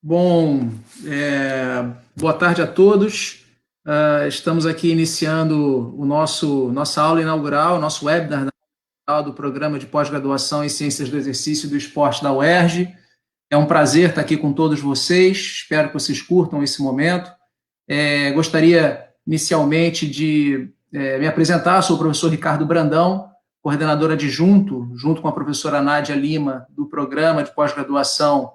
Bom, boa tarde a todos. Estamos aqui iniciando nossa aula inaugural, nosso webinar do Programa de Pós-Graduação em Ciências do Exercício e do Esporte da UERJ. É um prazer estar aqui com todos vocês, espero que vocês curtam esse momento. Gostaria, inicialmente, de me apresentar. Sou o professor Ricardo Brandão, coordenador adjunto, junto com a professora Nádia Lima, do Programa de Pós-Graduação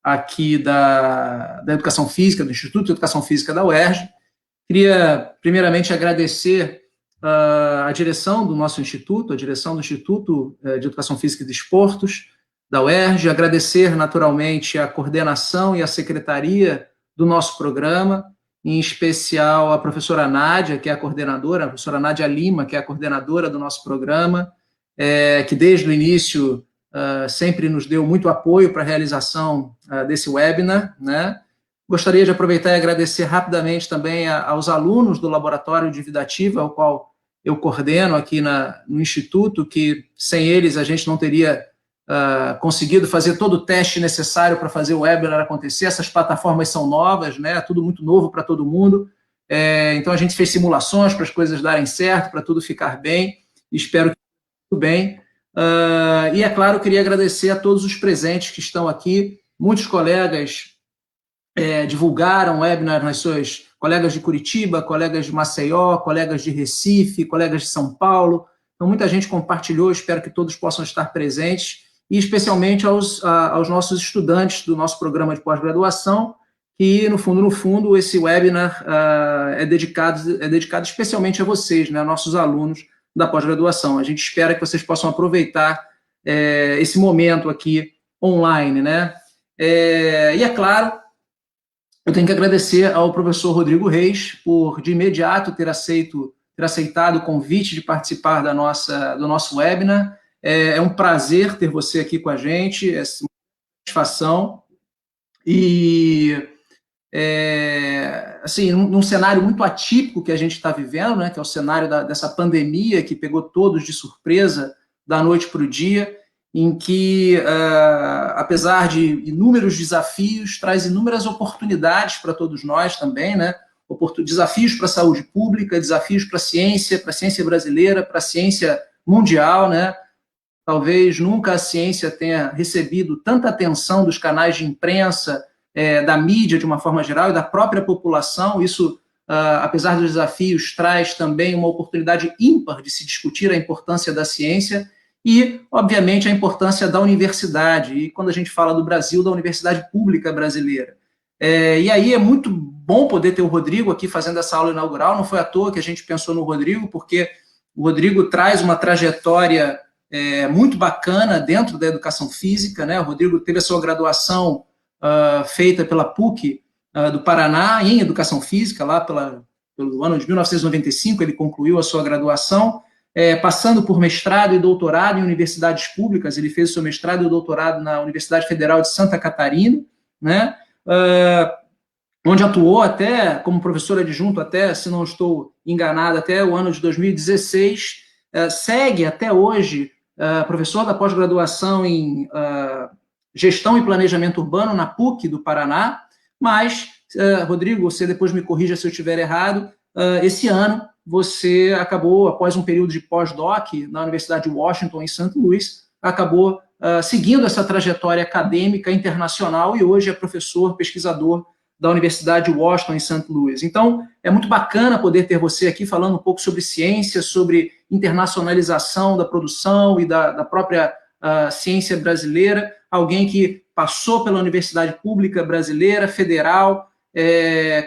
aqui da Educação Física, do Instituto de Educação Física da UERJ. Queria, primeiramente, agradecer a direção do nosso instituto, a direção do Instituto de Educação Física e Desportos da UERJ, agradecer, naturalmente, a coordenação e a secretaria do nosso programa, em especial a professora Nádia, que é a coordenadora, a professora Nádia Lima, que é a coordenadora do nosso programa, que desde o início sempre nos deu muito apoio para a realização desse webinar, né? Gostaria de aproveitar e agradecer rapidamente também aos alunos do Laboratório de Vida Ativa, ao qual eu coordeno aqui no Instituto, que sem eles a gente não teria conseguido fazer todo o teste necessário para fazer o webinar acontecer. Essas plataformas são novas, né? Tudo muito novo para todo mundo, então a gente fez simulações para as coisas darem certo, para tudo ficar bem, espero que tudo bem. E, é claro, eu queria agradecer a todos os presentes que estão aqui. Muitos colegas divulgaram o webinar nas suas colegas de Curitiba, colegas de Maceió, colegas de Recife, colegas de São Paulo. Então, muita gente compartilhou, espero que todos possam estar presentes, e especialmente aos nossos estudantes do nosso programa de pós-graduação, que, no fundo, esse webinar é dedicado especialmente a vocês, né, nossos alunos da pós-graduação. A gente espera que vocês possam aproveitar esse momento aqui online, né? E, é claro, eu tenho que agradecer ao professor Rodrigo Reis por, de imediato, ter aceitado o convite de participar do nosso webinar. É um prazer ter você aqui com a gente, é uma satisfação. E, assim, num cenário muito atípico que a gente está vivendo, né, que é o cenário dessa pandemia que pegou todos de surpresa da noite para o dia, em que, apesar de inúmeros desafios, traz inúmeras oportunidades para todos nós também, né? Desafios para a saúde pública, desafios para a ciência brasileira, para a ciência mundial, né? Talvez nunca a ciência tenha recebido tanta atenção dos canais de imprensa, da mídia de uma forma geral e da própria população. Isso, apesar dos desafios, traz também uma oportunidade ímpar de se discutir a importância da ciência e, obviamente, a importância da universidade, e quando a gente fala do Brasil, da universidade pública brasileira. E aí é muito bom poder ter o Rodrigo aqui fazendo essa aula inaugural. Não foi à toa que a gente pensou no Rodrigo, porque o Rodrigo traz uma trajetória muito bacana dentro da educação física, né? O Rodrigo teve a sua graduação feita pela PUC do Paraná em educação física, lá pelo ano de 1995, ele concluiu a sua graduação, passando por mestrado e doutorado em universidades públicas. Ele fez o seu mestrado e doutorado na Universidade Federal de Santa Catarina, né? Onde atuou até como professor adjunto, até, se não estou enganado, até o ano de 2016, segue até hoje professor da pós-graduação em Gestão e Planejamento Urbano na PUC do Paraná, mas, Rodrigo, você depois me corrija se eu estiver errado, esse ano você acabou, após um período de pós-doc na Universidade de Washington, em St. Louis, acabou seguindo essa trajetória acadêmica internacional e hoje é professor, pesquisador da Universidade de Washington, em St. Louis. Então, é muito bacana poder ter você aqui falando um pouco sobre ciência, sobre internacionalização da produção e da própria ciência brasileira, alguém que passou pela Universidade Pública Brasileira, federal,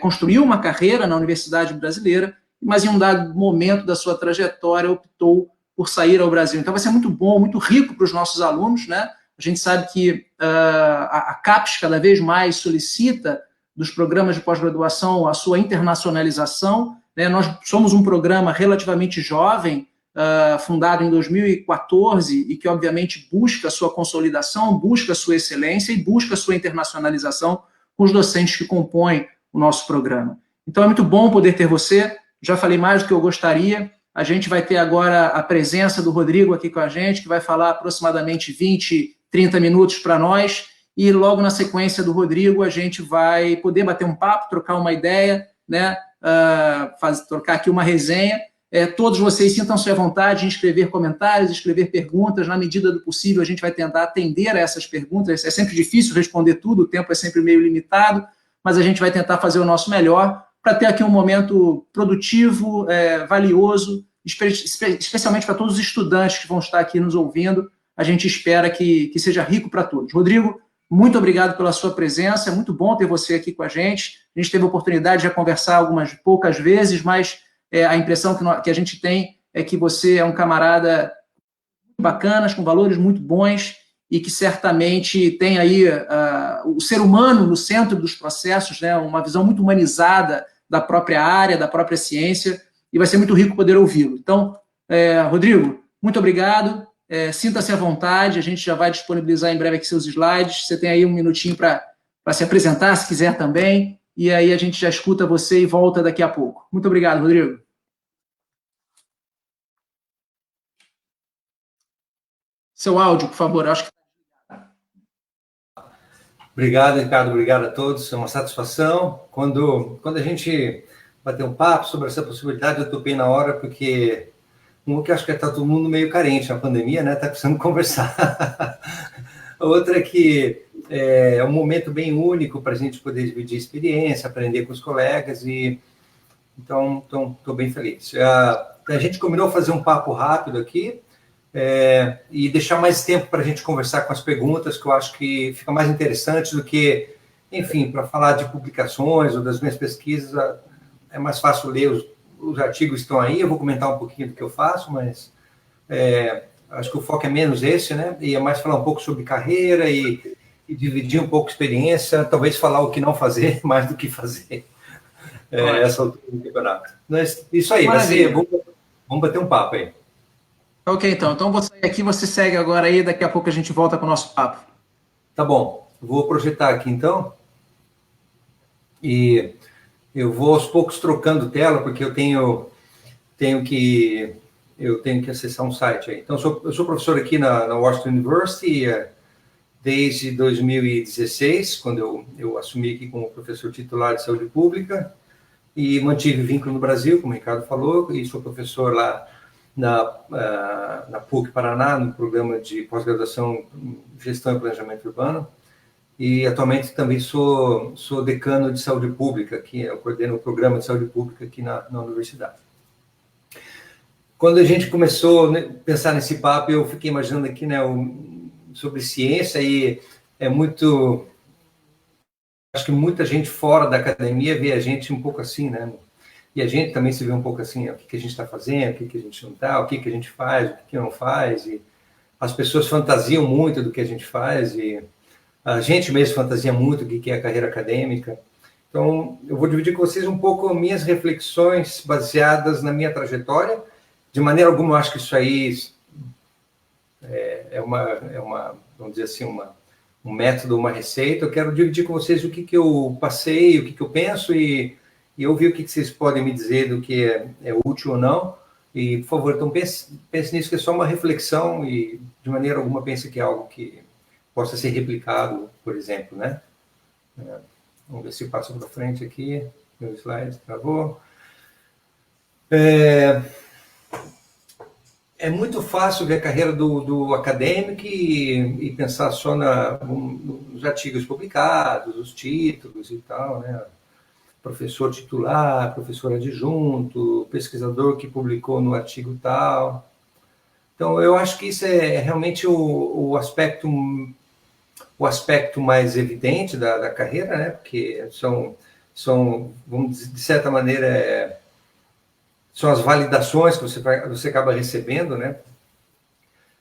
construiu uma carreira na Universidade Brasileira, mas em um dado momento da sua trajetória optou por sair ao Brasil. Então vai ser muito bom, muito rico para os nossos alunos, né? A gente sabe que a CAPES cada vez mais solicita dos programas de pós-graduação a sua internacionalização, né? Nós somos um programa relativamente jovem, fundado em 2014, e que, obviamente, busca a sua consolidação, busca a sua excelência e busca a sua internacionalização com os docentes que compõem o nosso programa. Então, é muito bom poder ter você. Já falei mais do que eu gostaria. A gente vai ter agora a presença do Rodrigo aqui com a gente, que vai falar aproximadamente 20, 30 minutos para nós, e logo na sequência do Rodrigo a gente vai poder bater um papo, trocar uma ideia, né, trocar aqui uma resenha. Todos vocês sintam-se à vontade em escrever comentários, escrever perguntas, na medida do possível a gente vai tentar atender a essas perguntas, é sempre difícil responder tudo, o tempo é sempre meio limitado, mas a gente vai tentar fazer o nosso melhor para ter aqui um momento produtivo, valioso, especialmente para todos os estudantes que vão estar aqui nos ouvindo. A gente espera que seja rico para todos. Rodrigo, muito obrigado pela sua presença, é muito bom ter você aqui com a gente. A gente teve a oportunidade de já conversar algumas poucas vezes, mas a impressão que a gente tem é que você é um camarada muito bacana, com valores muito bons, e que certamente tem aí o ser humano no centro dos processos, né, uma visão muito humanizada da própria área, da própria ciência, e vai ser muito rico poder ouvi-lo. Então, Rodrigo, muito obrigado, sinta-se à vontade, a gente já vai disponibilizar em breve aqui seus slides, você tem aí um minutinho para se apresentar, se quiser também, e aí a gente já escuta você e volta daqui a pouco. Muito obrigado, Rodrigo. Seu áudio, por favor, acho que... Obrigado, Ricardo, obrigado a todos, é uma satisfação. Quando a gente bateu um papo sobre essa possibilidade, eu topei na hora, porque que acho que está todo mundo meio carente na pandemia, né? Está precisando conversar. Outra é que é um momento bem único para a gente poder dividir experiência, aprender com os colegas, e então estou bem feliz. A gente combinou fazer um papo rápido aqui, e deixar mais tempo para a gente conversar com as perguntas, que eu acho que fica mais interessante do que, enfim, para falar de publicações ou das minhas pesquisas, é mais fácil ler os artigos que estão aí, eu vou comentar um pouquinho do que eu faço, mas acho que o foco é menos esse, né? E é mais falar um pouco sobre carreira e dividir um pouco a experiência, talvez falar o que não fazer mais do que fazer essa altura do campeonato. Mas isso aí, vai ser, vamos bater um papo aí. Ok, então vou sair aqui, você segue agora aí, daqui a pouco a gente volta com o nosso papo. Tá bom, vou projetar aqui então, e eu vou aos poucos trocando tela, porque eu tenho que acessar um site aí. Então, eu sou professor aqui na Washington University desde 2016, quando eu assumi aqui como professor titular de saúde pública, e mantive vínculo no Brasil, como o Ricardo falou, e sou professor lá na PUC Paraná, no programa de pós-graduação em Gestão e Planejamento Urbano, e atualmente também sou decano de saúde pública, aqui eu coordeno o programa de saúde pública aqui na universidade. Quando a gente começou a pensar nesse papo, eu fiquei imaginando aqui, né, sobre ciência, e acho que muita gente fora da academia vê a gente um pouco assim, né? E a gente também se vê um pouco assim, o que a gente está fazendo, o que a gente não está, o que a gente faz, o que não faz, e as pessoas fantasiam muito do que a gente faz, e a gente mesmo fantasia muito do que é a carreira acadêmica. Então, eu vou dividir com vocês um pouco minhas reflexões baseadas na minha trajetória. De maneira alguma, eu acho que isso aí é uma vamos dizer assim, um método, uma receita. Eu quero dividir com vocês o que eu passei, o que eu penso, e ouvir o que vocês podem me dizer do que é útil ou não. E, por favor, então pense nisso, que é só uma reflexão, e de maneira alguma pense que é algo que possa ser replicado, por exemplo, né? Vamos ver se passo para frente aqui. Meu slide travou. É muito fácil ver a carreira do acadêmico e pensar só nos artigos publicados, os títulos e tal, né? Professor titular, professor adjunto, pesquisador que publicou no artigo tal. Então, eu acho que isso é realmente o aspecto mais evidente da carreira, né? Porque são, vamos dizer, de certa maneira, são as validações que você acaba recebendo, né?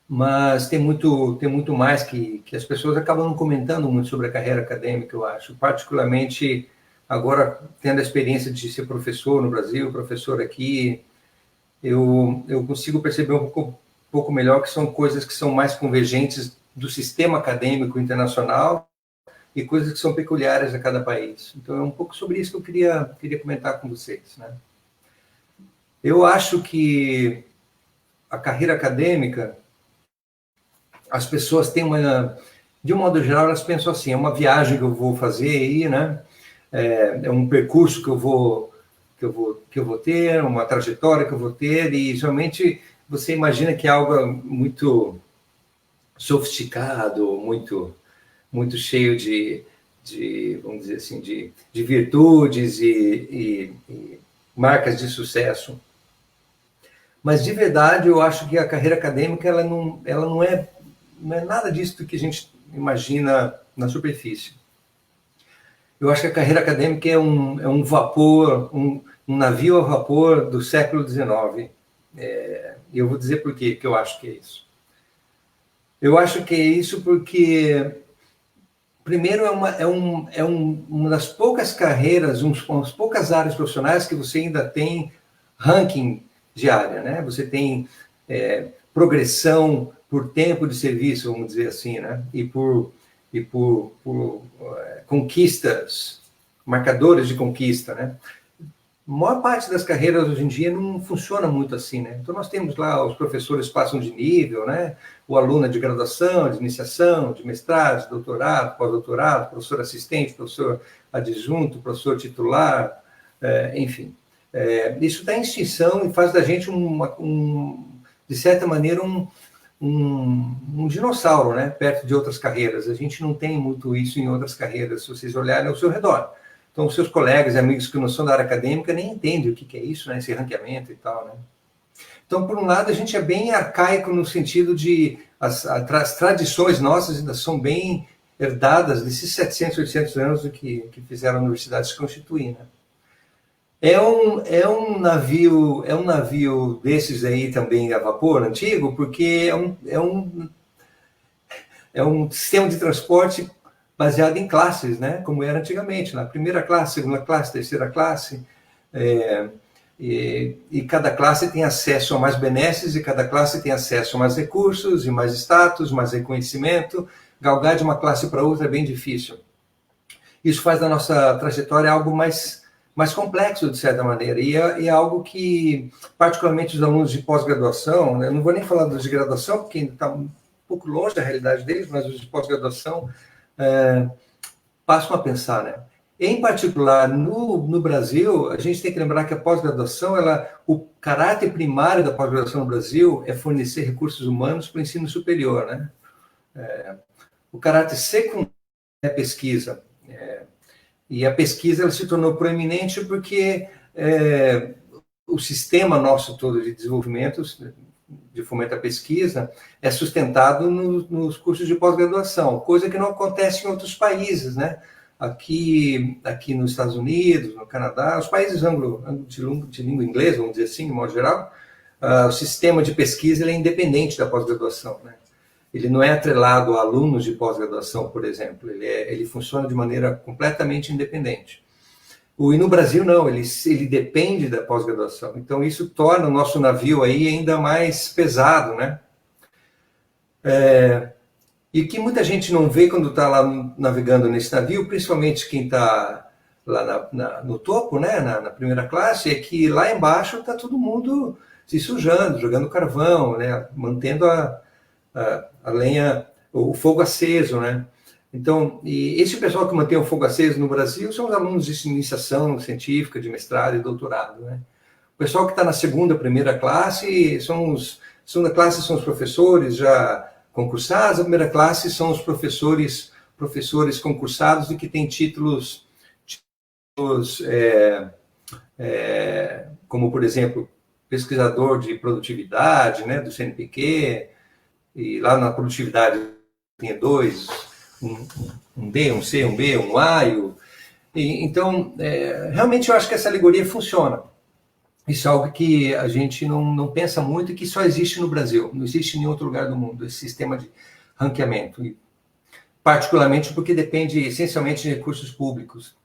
Mas tem muito mais que as pessoas acabam não comentando muito sobre a carreira acadêmica, eu acho. Particularmente agora, tendo a experiência de ser professor no Brasil, professor aqui, eu consigo perceber um pouco melhor que são coisas que são mais convergentes do sistema acadêmico internacional e coisas que são peculiares a cada país. Então, é um pouco sobre isso que eu queria comentar com vocês, né? Eu acho que a carreira acadêmica, as pessoas têm de um modo geral, elas pensam assim, é uma viagem que eu vou fazer aí, né? É um percurso que eu vou ter, uma trajetória que eu vou ter, e geralmente você imagina que é algo muito sofisticado, muito cheio vamos dizer assim, de virtudes e marcas de sucesso. Mas, de verdade, eu acho que a carreira acadêmica ela não é nada disso que a gente imagina na superfície. Eu acho que a carreira acadêmica é um vapor, um navio a vapor do século XIX. E eu vou dizer por quê que eu acho que é isso. Eu acho que é isso porque, primeiro, uma das poucas carreiras, umas poucas áreas profissionais que você ainda tem ranking de área, né? Você tem progressão por tempo de serviço, vamos dizer assim, né? E por conquistas, marcadores de conquista, né? A maior parte das carreiras hoje em dia não funciona muito assim, né? Então nós temos lá, os professores passam de nível, né? O aluno é de graduação, de iniciação, de mestrado, de doutorado, pós-doutorado, professor assistente, professor adjunto, professor titular, enfim. Isso está em extinção e faz da gente, de certa maneira, um dinossauro, né? Perto de outras carreiras. A gente não tem muito isso em outras carreiras, se vocês olharem ao seu redor. Então, os seus colegas e amigos que não são da área acadêmica nem entendem o que é isso, né? Esse ranqueamento e tal, né? Então, por um lado, a gente é bem arcaico no sentido de as tradições nossas ainda são bem herdadas desses 700, 800 anos do que fizeram a universidade se constituir, né? É um navio desses aí também a vapor antigo, porque é um sistema de transporte baseado em classes, né? Como era antigamente, na primeira classe, segunda classe, terceira classe, e cada classe tem acesso a mais benesses, e cada classe tem acesso a mais recursos, e mais status, mais reconhecimento. Galgar de uma classe para outra é bem difícil. Isso faz da nossa trajetória algo mais complexo, de certa maneira, e é algo que, particularmente os alunos de pós-graduação, né? Eu não vou nem falar dos de graduação, porque ainda está um pouco longe da realidade deles, mas os de pós-graduação passam a pensar, né? Em particular, no Brasil, a gente tem que lembrar que a pós-graduação, o caráter primário da pós-graduação no Brasil é fornecer recursos humanos para o ensino superior, né? O caráter secundário é a pesquisa. E a pesquisa ela se tornou proeminente porque o sistema nosso todo de desenvolvimento, de fomento à pesquisa, é sustentado nos cursos de pós-graduação, coisa que não acontece em outros países, né? Aqui nos Estados Unidos, no Canadá, os países de língua inglesa, vamos dizer assim, de modo geral, o sistema de pesquisa ele é independente da pós-graduação, né? Ele não é atrelado a alunos de pós-graduação, por exemplo, ele funciona de maneira completamente independente. E no Brasil, não, ele depende da pós-graduação. Então, isso torna o nosso navio aí ainda mais pesado, né? E que muita gente não vê quando está lá navegando nesse navio, principalmente quem está lá no topo, né, na primeira classe, é que lá embaixo está todo mundo se sujando, jogando carvão, né, mantendo a lenha, o fogo aceso, né? Então, e esse pessoal que mantém o fogo aceso no Brasil são os alunos de iniciação científica, de mestrado e doutorado, né? O pessoal que está na segunda, primeira classe, segunda classe são os professores já concursados, a primeira classe são os professores concursados e que têm títulos como, por exemplo, pesquisador de produtividade, né, do CNPq, e lá na produtividade tinha dois, um D, um C, um B, um A. Então, realmente eu acho que essa alegoria funciona. Isso é algo que a gente não pensa muito e que só existe no Brasil, não existe em nenhum outro lugar do mundo, esse sistema de ranqueamento. E, particularmente porque depende essencialmente de recursos públicos.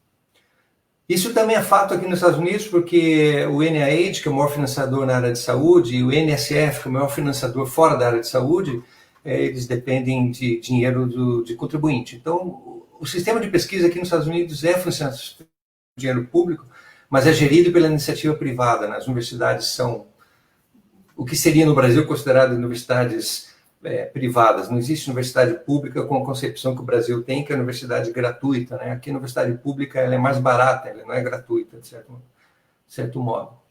Isso também é fato aqui nos Estados Unidos, porque o NIH, que é o maior financiador na área de saúde, e o NSF, que é o maior financiador fora da área de saúde, eles dependem de dinheiro de contribuinte. Então, o sistema de pesquisa aqui nos Estados Unidos é financiado por dinheiro público, mas é gerido pela iniciativa privada, né? As universidades são o que seria no Brasil considerado universidades privadas. Não existe universidade pública com a concepção que o Brasil tem, que é a universidade gratuita, né? Aqui a universidade pública ela é mais barata, ela não é gratuita, de certo modo.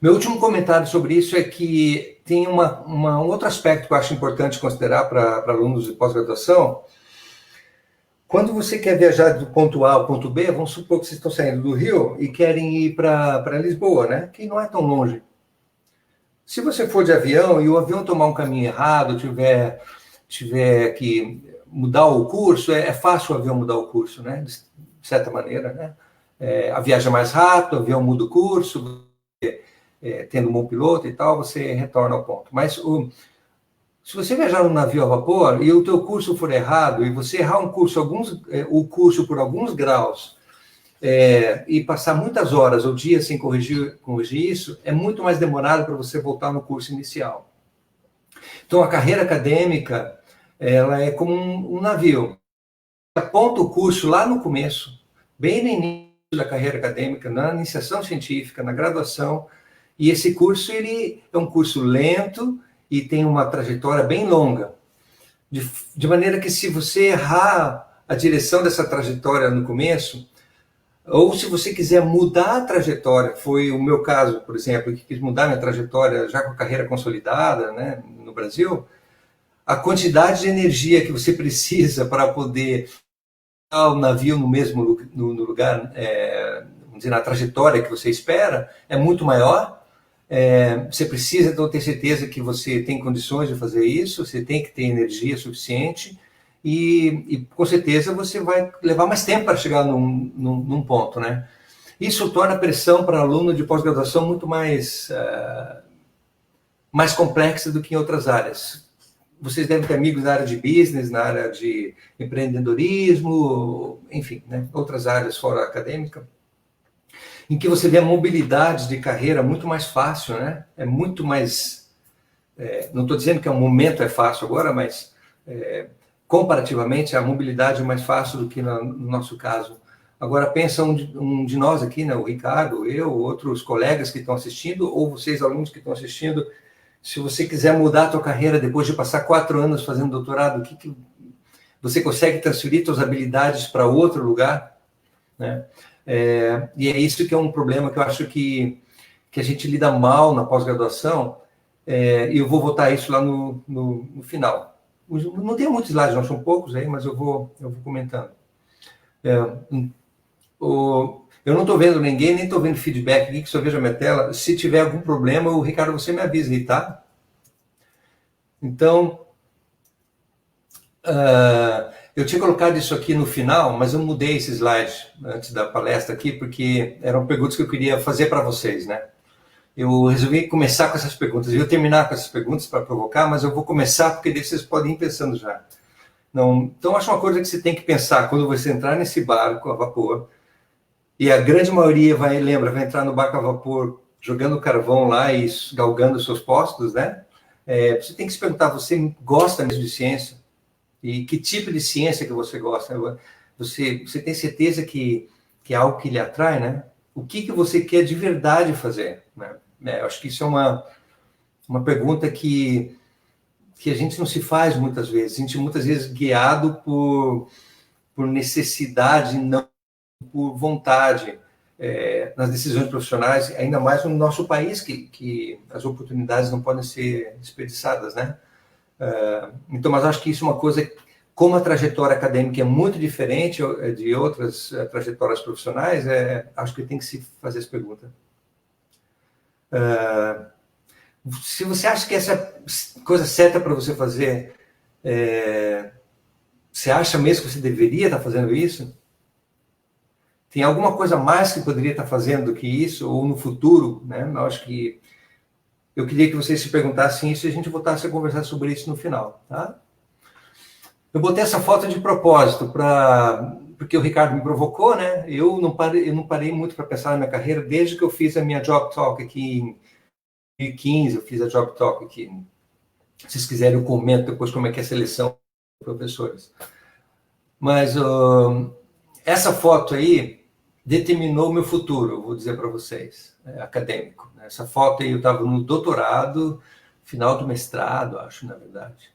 Meu último comentário sobre isso é que tem um outro aspecto que eu acho importante considerar para alunos de pós-graduação. Quando você quer viajar do ponto A ao ponto B, vamos supor que vocês estão saindo do Rio e querem ir para Lisboa, né? Que não é tão longe. Se você for de avião e o avião tomar um caminho errado, tiver que mudar o curso, é fácil o avião mudar o curso, né? De certa maneira, né? A viagem é mais rápido, o avião muda o curso, tendo um bom piloto e tal, você retorna ao ponto. Mas se você viajar num navio a vapor e o teu curso for errado e você errar o curso por alguns graus e passar muitas horas ou dias sem corrigir isso, é muito mais demorado para você voltar no curso inicial. Então, a carreira acadêmica, ela é como um navio. Aponta o curso lá no começo, bem no início da carreira acadêmica, na iniciação científica, na graduação, e esse curso ele é um curso lento e tem uma trajetória bem longa, de maneira que se você errar a direção dessa trajetória no começo, ou se você quiser mudar a trajetória, foi o meu caso, por exemplo, que quis mudar minha trajetória já com a carreira consolidada, né, no Brasil, a quantidade de energia que você precisa para poder dar o navio no mesmo lugar, vamos dizer, na trajetória que você espera, é muito maior. Você precisa então ter certeza que você tem condições de fazer isso, você tem que ter energia suficiente e com certeza você vai levar mais tempo para chegar num ponto, né? Isso torna a pressão para aluno de pós-graduação muito mais complexa do que em outras áreas. Vocês devem ter amigos na área de business, na área de empreendedorismo, enfim, né? Outras áreas fora acadêmica, em que você vê a mobilidade de carreira muito mais fácil, né? É muito mais... não estou dizendo que o momento é fácil agora, mas comparativamente a mobilidade é mais fácil do que no nosso caso. Agora pensa um de nós aqui, né? O Ricardo, eu, outros colegas que estão assistindo, ou vocês alunos que estão assistindo, se você quiser mudar a tua carreira depois de passar 4 anos fazendo doutorado, você consegue transferir suas habilidades para outro lugar, né? E é isso que é um problema que eu acho que a gente lida mal na pós-graduação, e eu vou voltar isso lá no final. Não tem muitos slides, não são poucos aí, mas eu vou comentando. Eu não estou vendo ninguém, nem estou vendo feedback aqui, que só vejo a minha tela. Se tiver algum problema, o Ricardo, você me avisa aí, tá? Então, eu tinha colocado isso aqui no final, mas eu mudei esse slide antes da palestra aqui, porque eram perguntas que eu queria fazer para vocês, né? Eu resolvi começar com essas perguntas. Eu ia terminar com essas perguntas para provocar, mas eu vou começar porque daí vocês podem ir pensando já. Então, acho uma coisa que você tem que pensar quando você entrar nesse barco a vapor, e a grande maioria vai entrar no barco a vapor jogando carvão lá e galgando seus postos, né? Você tem que se perguntar, você gosta mesmo de ciência? E que tipo de ciência que você gosta? Você tem certeza que é algo que lhe atrai, né? O que você quer de verdade fazer, né? Eu acho que isso é uma pergunta que a gente não se faz muitas vezes. A gente muitas vezes guiado por necessidade, não por vontade, nas decisões profissionais, ainda mais no nosso país, que as oportunidades não podem ser desperdiçadas, né? Então, mas acho que isso é uma coisa, como a trajetória acadêmica é muito diferente de outras trajetórias profissionais, acho que tem que se fazer essa pergunta. Se você acha que essa é a coisa certa para você fazer, você acha mesmo que você deveria estar fazendo isso? Tem alguma coisa mais que poderia estar fazendo do que isso, ou no futuro, né? Eu acho que eu queria que vocês se perguntassem isso e a gente voltasse a conversar sobre isso no final, tá? Eu botei essa foto de propósito porque o Ricardo me provocou, né? Eu não parei muito para pensar na minha carreira desde que eu fiz a minha Job Talk aqui em 2015. Eu fiz a Job Talk aqui. Se vocês quiserem, eu comento depois como é que é a seleção de professores. Mas essa foto aí determinou o meu futuro, vou dizer para vocês, acadêmico. Essa foto aí eu estava no doutorado, final do mestrado, acho, na verdade.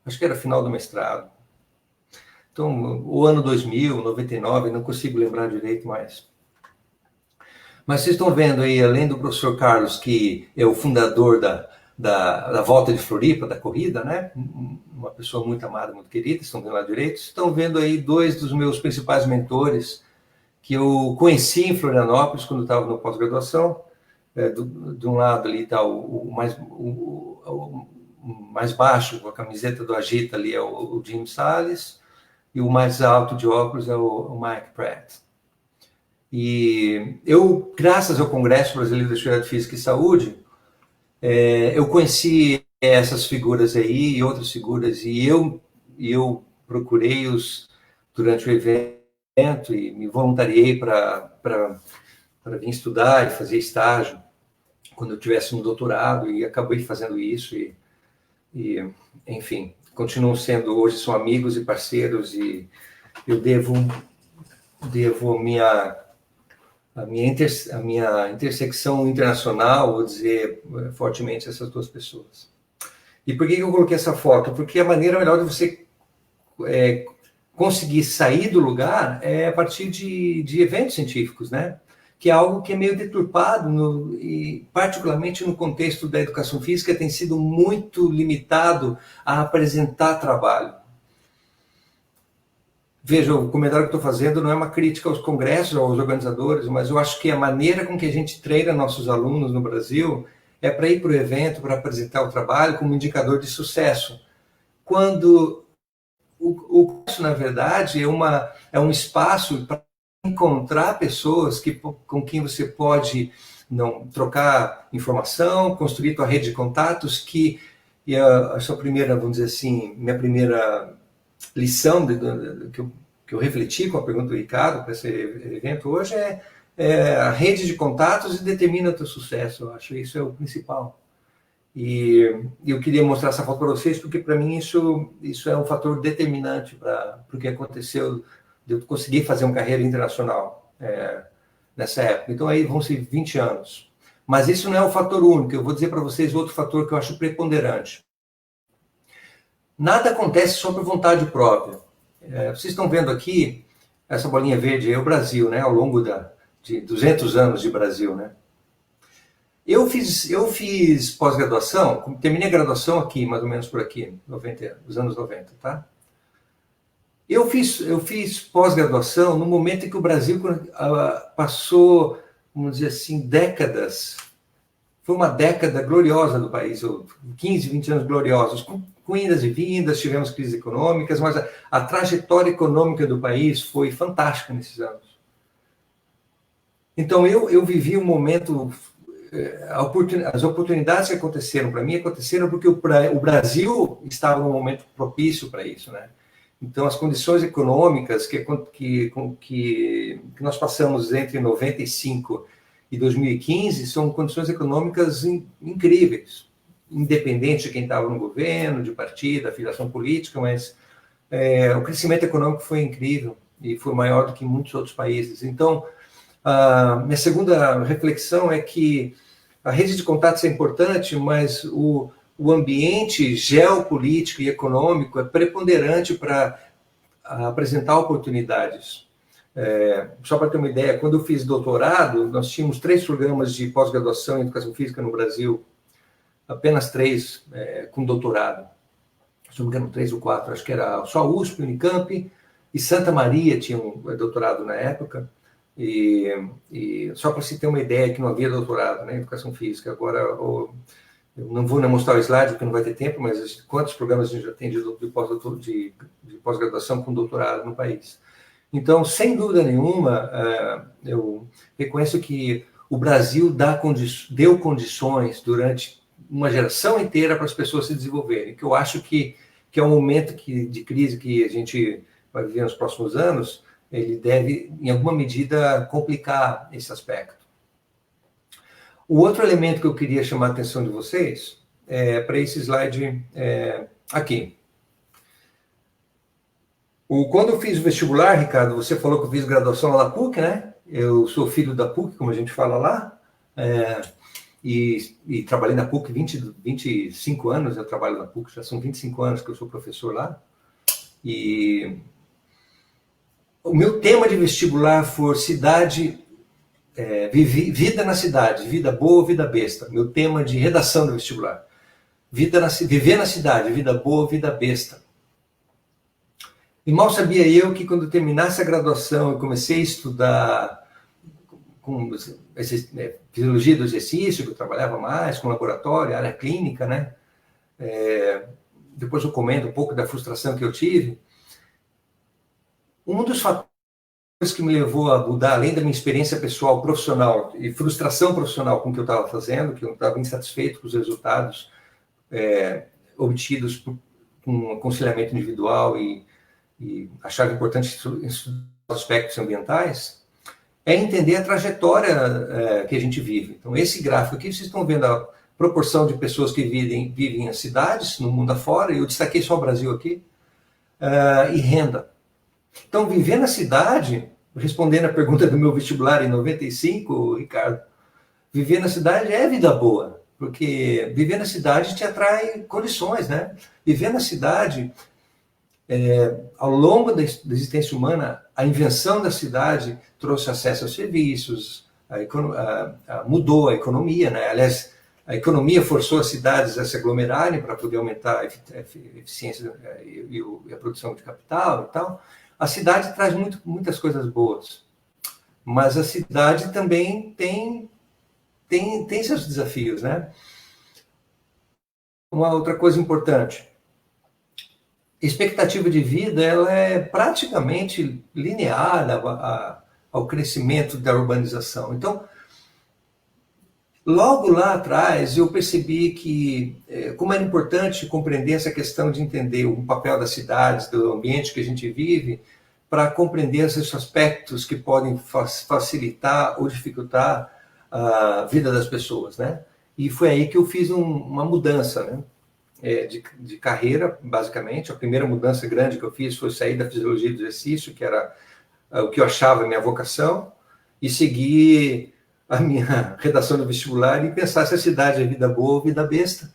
Acho que era final do mestrado. Então, o ano 2000, 99, não consigo lembrar direito mais. Mas vocês estão vendo aí, além do professor Carlos, que é o fundador da Volta de Floripa, da corrida, né? Uma pessoa muito amada, muito querida, estão vendo lá direito. Estão vendo aí dois dos meus principais mentores, que eu conheci em Florianópolis, quando eu estava na pós-graduação. De um lado ali está o mais baixo, com a camiseta do Agita ali, é o Jim Salles, e o mais alto de óculos é o Mike Pratt. E eu, graças ao Congresso Brasileiro de Atividade Física e Saúde, eu conheci essas figuras aí e outras figuras, e eu procurei-os durante o evento e me voluntariei para vir estudar e fazer estágio quando eu tivesse um doutorado, e acabei fazendo isso, e enfim, continuam sendo, hoje são amigos e parceiros, e eu devo a minha intersecção internacional, vou dizer fortemente, essas duas pessoas. E por que eu coloquei essa foto? Porque a maneira melhor de você conseguir sair do lugar é a partir de eventos científicos, né? Que é algo que é meio deturpado, e particularmente no contexto da educação física, tem sido muito limitado a apresentar trabalho. Veja, o comentário que estou fazendo não é uma crítica aos congressos, aos organizadores, mas eu acho que a maneira com que a gente treina nossos alunos no Brasil é para ir para o evento, para apresentar o trabalho como indicador de sucesso. Quando o curso, na verdade, é um espaço para encontrar pessoas com quem você pode trocar informação, construir tua rede de contatos, e a sua primeira, vamos dizer assim, minha primeira lição que eu refleti com a pergunta do Ricardo para esse evento hoje é a rede de contatos e determina o teu sucesso. Eu acho que isso é o principal. E eu queria mostrar essa foto para vocês, porque para mim isso é um fator determinante para o que aconteceu, de eu conseguir fazer uma carreira internacional nessa época. Então aí vão ser 20 anos. Mas isso não é o fator único. Eu vou dizer para vocês outro fator que eu acho preponderante. Nada acontece só por vontade própria. Vocês estão vendo aqui, essa bolinha verde é o Brasil, né? Ao longo de 200 anos de Brasil, né? Eu fiz pós-graduação, terminei a graduação aqui, mais ou menos por aqui, nos anos 90, tá? Eu fiz pós-graduação no momento em que o Brasil passou, vamos dizer assim, décadas. Foi uma década gloriosa do país, 15, 20 anos gloriosos, com indas e vindas, tivemos crises econômicas, mas a trajetória econômica do país foi fantástica nesses anos. Então, eu vivi um momento... As oportunidades que aconteceram para mim aconteceram porque o Brasil estava num momento propício para isso, né? Então, as condições econômicas que nós passamos entre 95 e 2015 são condições econômicas incríveis, independente de quem estava no governo, de partido, afiliação política, mas o crescimento econômico foi incrível e foi maior do que em muitos outros países. Então, minha segunda reflexão é que a rede de contatos é importante, mas o ambiente geopolítico e econômico é preponderante para apresentar oportunidades. Só para ter uma ideia, quando eu fiz doutorado, nós tínhamos 3 programas de pós-graduação em educação física no Brasil, apenas 3 com doutorado. Se não me engano, 3 ou 4, acho que era só USP, Unicamp e Santa Maria tinha um doutorado na época. E só para se ter uma ideia que não havia doutorado, né, em educação física. Agora, eu não vou mostrar o slide porque não vai ter tempo, mas quantos programas a gente já tem de pós-graduação com doutorado no país? Então, sem dúvida nenhuma, eu reconheço que o Brasil deu condições durante uma geração inteira para as pessoas se desenvolverem, que eu acho que é um momento de crise que a gente vai viver nos próximos anos. Ele deve, em alguma medida, complicar esse aspecto. O outro elemento que eu queria chamar a atenção de vocês é para esse slide aqui. Quando eu fiz o vestibular, Ricardo, você falou que eu fiz graduação lá na PUC, né? Eu sou filho da PUC, como a gente fala lá. e trabalhei na PUC 25 anos, eu trabalho na PUC, já são 25 anos que eu sou professor lá, e o meu tema de vestibular foi vida na cidade, vida boa, vida besta, meu tema de redação do vestibular, viver na cidade, vida boa, vida besta. E mal sabia eu que quando terminasse a graduação e comecei a estudar com fisiologia do exercício, que eu trabalhava mais, com laboratório, área clínica, né? Depois eu comento um pouco da frustração que eu tive. Um dos fatores que me levou a mudar, além da minha experiência pessoal, profissional e frustração profissional com o que eu estava fazendo, que eu estava insatisfeito com os resultados obtidos com um aconselhamento individual e achava importante estudar os aspectos ambientais, é entender a trajetória que a gente vive. Então, esse gráfico aqui, vocês estão vendo a proporção de pessoas que vivem em cidades, no mundo afora, eu destaquei só o Brasil aqui, e renda. Então, viver na cidade, respondendo a pergunta do meu vestibular em 95, Ricardo, viver na cidade é vida boa, porque viver na cidade te atrai condições, né? Viver na cidade, ao longo da existência humana, a invenção da cidade trouxe acesso aos serviços, mudou a economia, né? Aliás, a economia forçou as cidades a se aglomerarem para poder aumentar a eficiência e a produção de capital e tal. A cidade traz muitas coisas boas, mas a cidade também tem seus desafios, né? Uma outra coisa importante, expectativa de vida ela é praticamente linear ao crescimento da urbanização. Então, logo lá atrás, eu percebi que, como era importante compreender essa questão de entender o papel das cidades, do ambiente que a gente vive, para compreender esses aspectos que podem facilitar ou dificultar a vida das pessoas, né? E foi aí que eu fiz uma mudança, né? De carreira, basicamente. A primeira mudança grande que eu fiz foi sair da fisiologia do exercício, que era o que eu achava minha vocação, e seguir a minha redação do vestibular e pensar se a cidade é vida boa ou vida besta.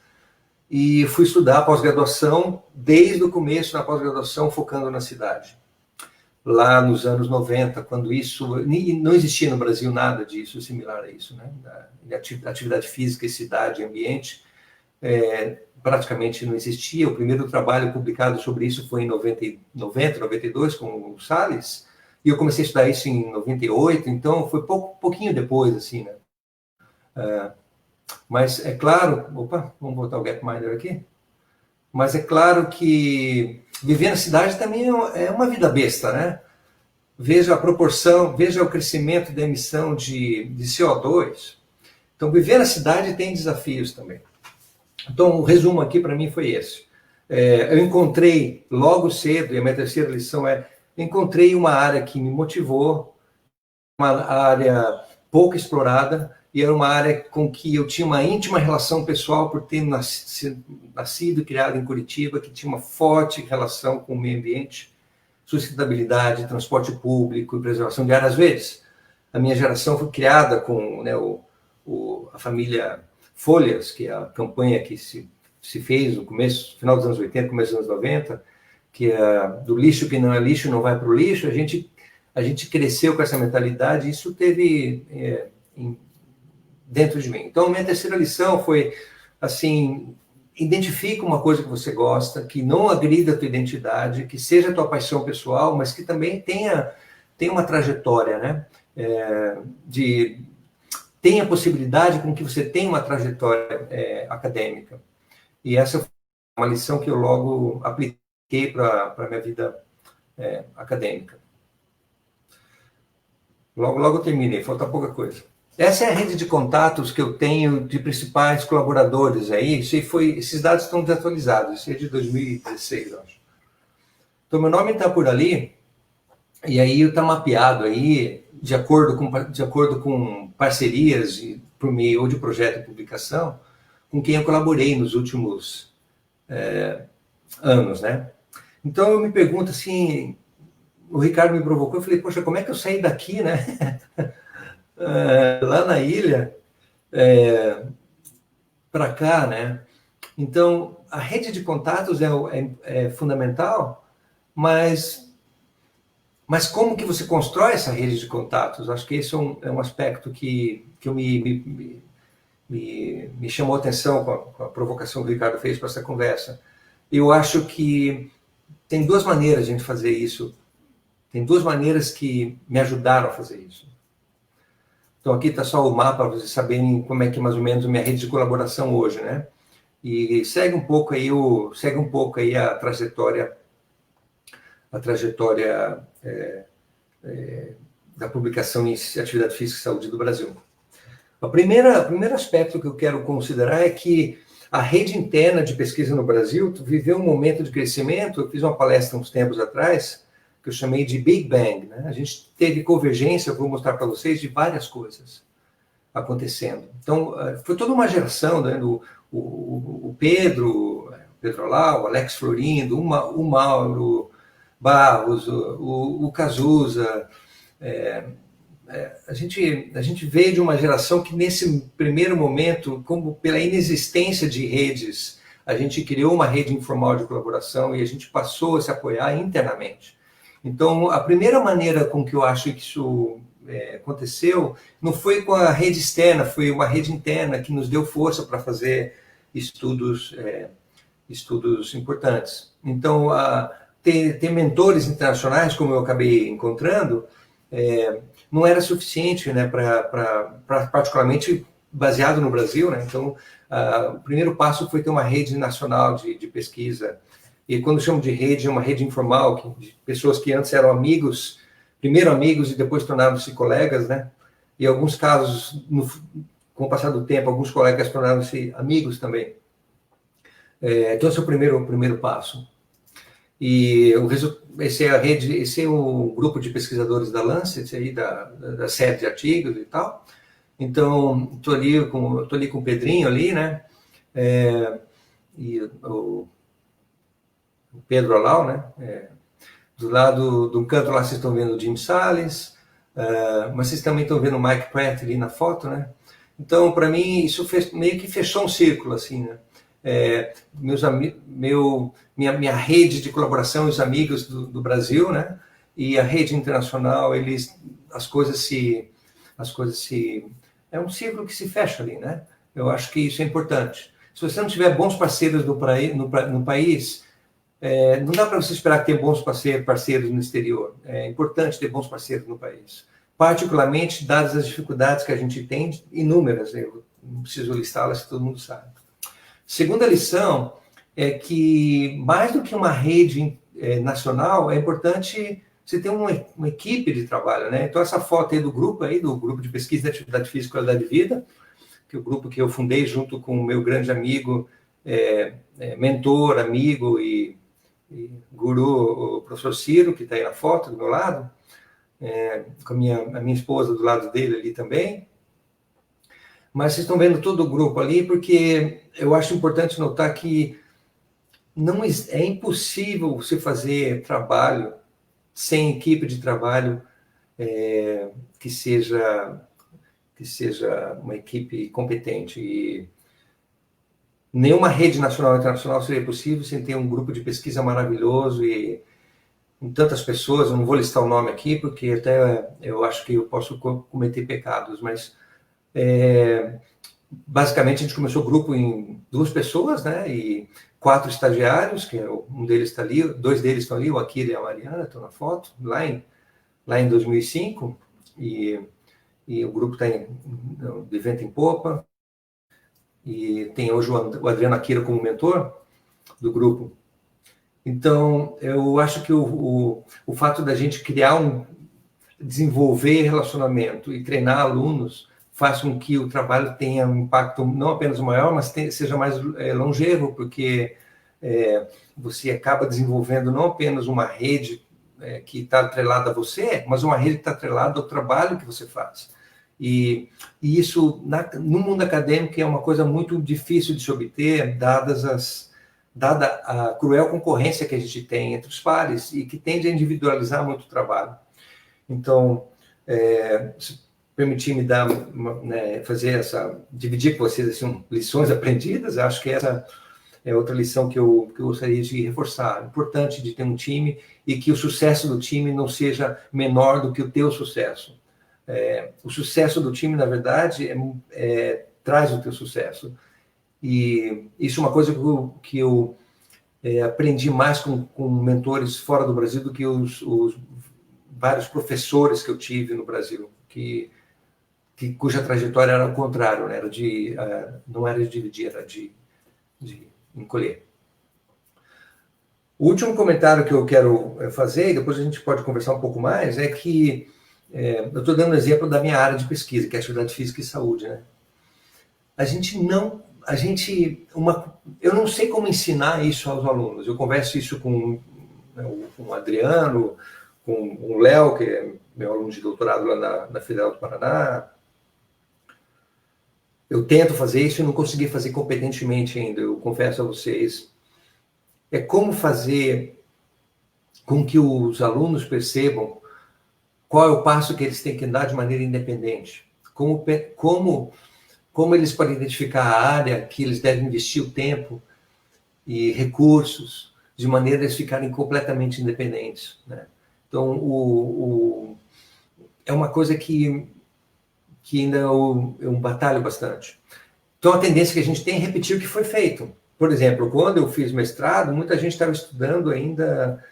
E fui estudar pós-graduação, desde o começo na pós-graduação, focando na cidade. Lá nos anos 90, quando isso... Não existia no Brasil nada disso, similar a isso, né? Atividade física e cidade, ambiente, praticamente não existia. O primeiro trabalho publicado sobre isso foi em 92, com o Salles, e eu comecei a estudar isso em 98, então foi pouquinho depois, assim, né? Mas é claro... Opa, vamos botar o Gapminder aqui. Mas é claro que viver na cidade também é uma vida besta, né? Veja a proporção, veja o crescimento da emissão de CO2. Então, viver na cidade tem desafios também. Então, o resumo aqui para mim foi esse. Eu encontrei logo cedo, e a minha terceira lição encontrei uma área que me motivou, uma área pouco explorada, e era uma área com que eu tinha uma íntima relação pessoal por ter nascido e criado em Curitiba, que tinha uma forte relação com o meio ambiente, sustentabilidade, transporte público e preservação de áreas verdes. A minha geração foi criada com, né, a família Folhas, que é a campanha que se fez no final dos anos 80, começo dos anos 90, que é do lixo que não é lixo, não vai para o lixo. A gente cresceu com essa mentalidade e isso teve dentro de mim. Então, minha terceira lição foi, assim, identifica uma coisa que você gosta, que não agrida a tua identidade, que seja a tua paixão pessoal, mas que também tenha uma trajetória, né? Tenha a possibilidade com que você tenha uma trajetória acadêmica. E essa foi uma lição que eu logo apliquei para a minha vida acadêmica. Logo eu terminei, falta pouca coisa. Essa é a rede de contatos que eu tenho de principais colaboradores aí. Esses dados estão desatualizados, isso é de 2016, eu acho. Então, meu nome está por ali, e aí está mapeado aí, de acordo com parcerias por meio ou de projeto de publicação, com quem eu colaborei nos últimos anos, né? Então, eu me pergunto assim, o Ricardo me provocou, eu falei, poxa, como é que eu saí daqui, né? Lá na ilha, para cá, né? Então, a rede de contatos é fundamental, mas como que você constrói essa rede de contatos? Acho que esse é um aspecto que me chamou a atenção com a provocação que o Ricardo fez para essa conversa. Eu acho que tem duas maneiras de a gente fazer isso. Tem duas maneiras que me ajudaram a fazer isso. Então, aqui está só o mapa para vocês saberem como é que mais ou menos a minha rede de colaboração hoje, né? E segue um pouco aí a trajetória da publicação em Atividade Física e Saúde do Brasil. O primeiro aspecto que eu quero considerar é que a rede interna de pesquisa no Brasil viveu um momento de crescimento. Eu fiz uma palestra uns tempos atrás, que eu chamei de Big Bang, né? A gente teve convergência, eu vou mostrar para vocês, de várias coisas acontecendo. Então, foi toda uma geração, né? O Pedro Lau, o Alex Florindo, o Mauro Barros, o Cazuza. A gente veio de uma geração que, nesse primeiro momento, como pela inexistência de redes, a gente criou uma rede informal de colaboração e a gente passou a se apoiar internamente. Então, a primeira maneira com que eu acho que isso aconteceu não foi com a rede externa, foi uma rede interna que nos deu força para fazer estudos importantes. Então, ter mentores internacionais, como eu acabei encontrando, não era suficiente, né, particularmente baseado no Brasil, né? Então, o primeiro passo foi ter uma rede nacional de pesquisa. E quando eu chamo de rede, é uma rede informal, de pessoas que antes eram amigos, primeiro amigos e depois tornaram-se colegas, né? E em alguns casos, com o passar do tempo, alguns colegas tornaram-se amigos também. Então, esse é o primeiro passo. E esse é o grupo de pesquisadores da Lancet, aí, da série de artigos e tal. Então, estou ali com o Pedrinho ali, né? E o Pedro Lau, né? Do lado do canto lá vocês estão vendo o Jim Salles, mas vocês também estão vendo o Mike Pratt ali na foto, né? Então, para mim, isso meio que fechou um círculo, assim, né? Minha rede de colaboração, os amigos do Brasil, né? E a rede internacional, as coisas se é um círculo que se fecha ali, né? Eu acho que isso é importante. Se você não tiver bons parceiros no país, não dá para você esperar ter bons parceiros no exterior. É importante ter bons parceiros no país, particularmente dadas as dificuldades que a gente tem, inúmeras, eu não preciso listá-las, que todo mundo sabe. Segunda lição é que, mais do que uma rede nacional, é importante você ter uma equipe de trabalho, né? Então, essa foto aí do grupo de pesquisa de atividade física e qualidade de vida, que é o grupo que eu fundei junto com o meu grande amigo, mentor, amigo e guru, o professor Ciro, que está aí na foto do meu lado, com a minha esposa do lado dele ali também. Mas vocês estão vendo todo o grupo ali, porque eu acho importante notar que é impossível você fazer trabalho sem equipe de trabalho que seja uma equipe competente. E nenhuma rede nacional ou internacional seria possível sem ter um grupo de pesquisa maravilhoso e com tantas pessoas. Eu não vou listar o nome aqui, porque até eu acho que eu posso cometer pecados, mas basicamente a gente começou o grupo em 2 pessoas, né, e 4 estagiários, que um deles está ali, 2 deles estão ali, o Akira e a Mariana estão na foto, lá em 2005, e o grupo está de vento em popa, e tem hoje o Adriano Akira como mentor do grupo. Então, eu acho que o fato da gente desenvolver relacionamento e treinar alunos faz com que o trabalho tenha um impacto não apenas maior, mas seja mais longevo, porque você acaba desenvolvendo não apenas uma rede que está atrelada a você, mas uma rede que está atrelada ao trabalho que você faz. E isso, no mundo acadêmico, é uma coisa muito difícil de se obter, dada a cruel concorrência que a gente tem entre os pares e que tende a individualizar muito o trabalho. Então, permitir me dar, né, dividir com vocês assim, lições aprendidas. Acho que essa é outra lição que eu gostaria de reforçar. É importante de ter um time e que o sucesso do time não seja menor do que o teu sucesso. O sucesso do time, na verdade, traz o teu sucesso. E isso é uma coisa que eu aprendi mais com mentores fora do Brasil do que os vários professores que eu tive no Brasil, cuja trajetória era o contrário, né? Não era de dividir, era de encolher. O último comentário que eu quero fazer, e depois a gente pode conversar um pouco mais, é que eu estou dando um exemplo da minha área de pesquisa, que é atividade física e saúde, né? Eu não sei como ensinar isso aos alunos. Eu converso isso com o Adriano, com o Léo, que é meu aluno de doutorado lá na Federal do Paraná. Eu tento fazer isso e não consegui fazer competentemente ainda, eu confesso a vocês. É como fazer com que os alunos percebam qual é o passo que eles têm que dar de maneira independente. Como eles podem identificar a área que eles devem investir o tempo e recursos, de maneira a eles ficarem completamente independentes, né? Então, é uma coisa que ainda eu batalho bastante. Então, a tendência que a gente tem é repetir o que foi feito. Por exemplo, quando eu fiz mestrado, muita gente estava estudando ainda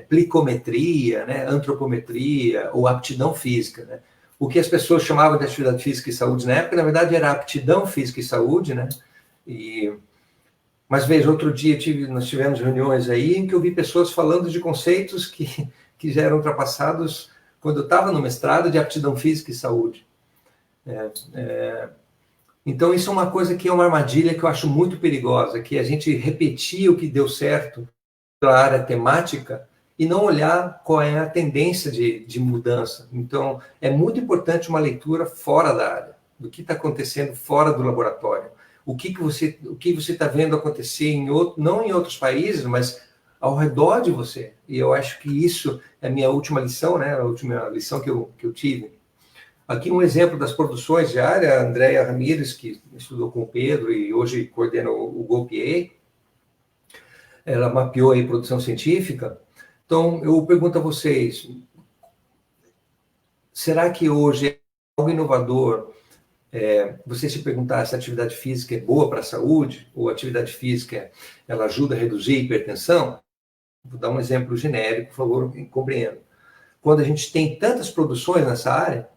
plicometria, né, antropometria ou aptidão física, né? O que as pessoas chamavam de atividade física e saúde na época, na verdade, era aptidão física e saúde, né? Mas veja, outro dia nós tivemos reuniões aí em que eu vi pessoas falando de conceitos que já eram ultrapassados quando eu estava no mestrado de aptidão física e saúde. Então, isso é uma coisa que é uma armadilha que eu acho muito perigosa, que a gente repetir o que deu certo pela área temática e não olhar qual é a tendência de mudança. Então, é muito importante uma leitura fora da área, do que está acontecendo fora do laboratório. O que você está vendo acontecer não em outros países, mas ao redor de você. E eu acho que isso é a minha última lição, né? A última lição que eu tive. Aqui um exemplo das produções de área, a Andréia Ramírez, que estudou com o Pedro e hoje coordena o GoPA, ela mapeou aí produção científica. Então, eu pergunto a vocês, será que hoje é algo inovador você se perguntar se a atividade física é boa para a saúde, ou a atividade física ela ajuda a reduzir a hipertensão? Vou dar um exemplo genérico, por favor, compreenda. Quando a gente tem tantas produções nessa área,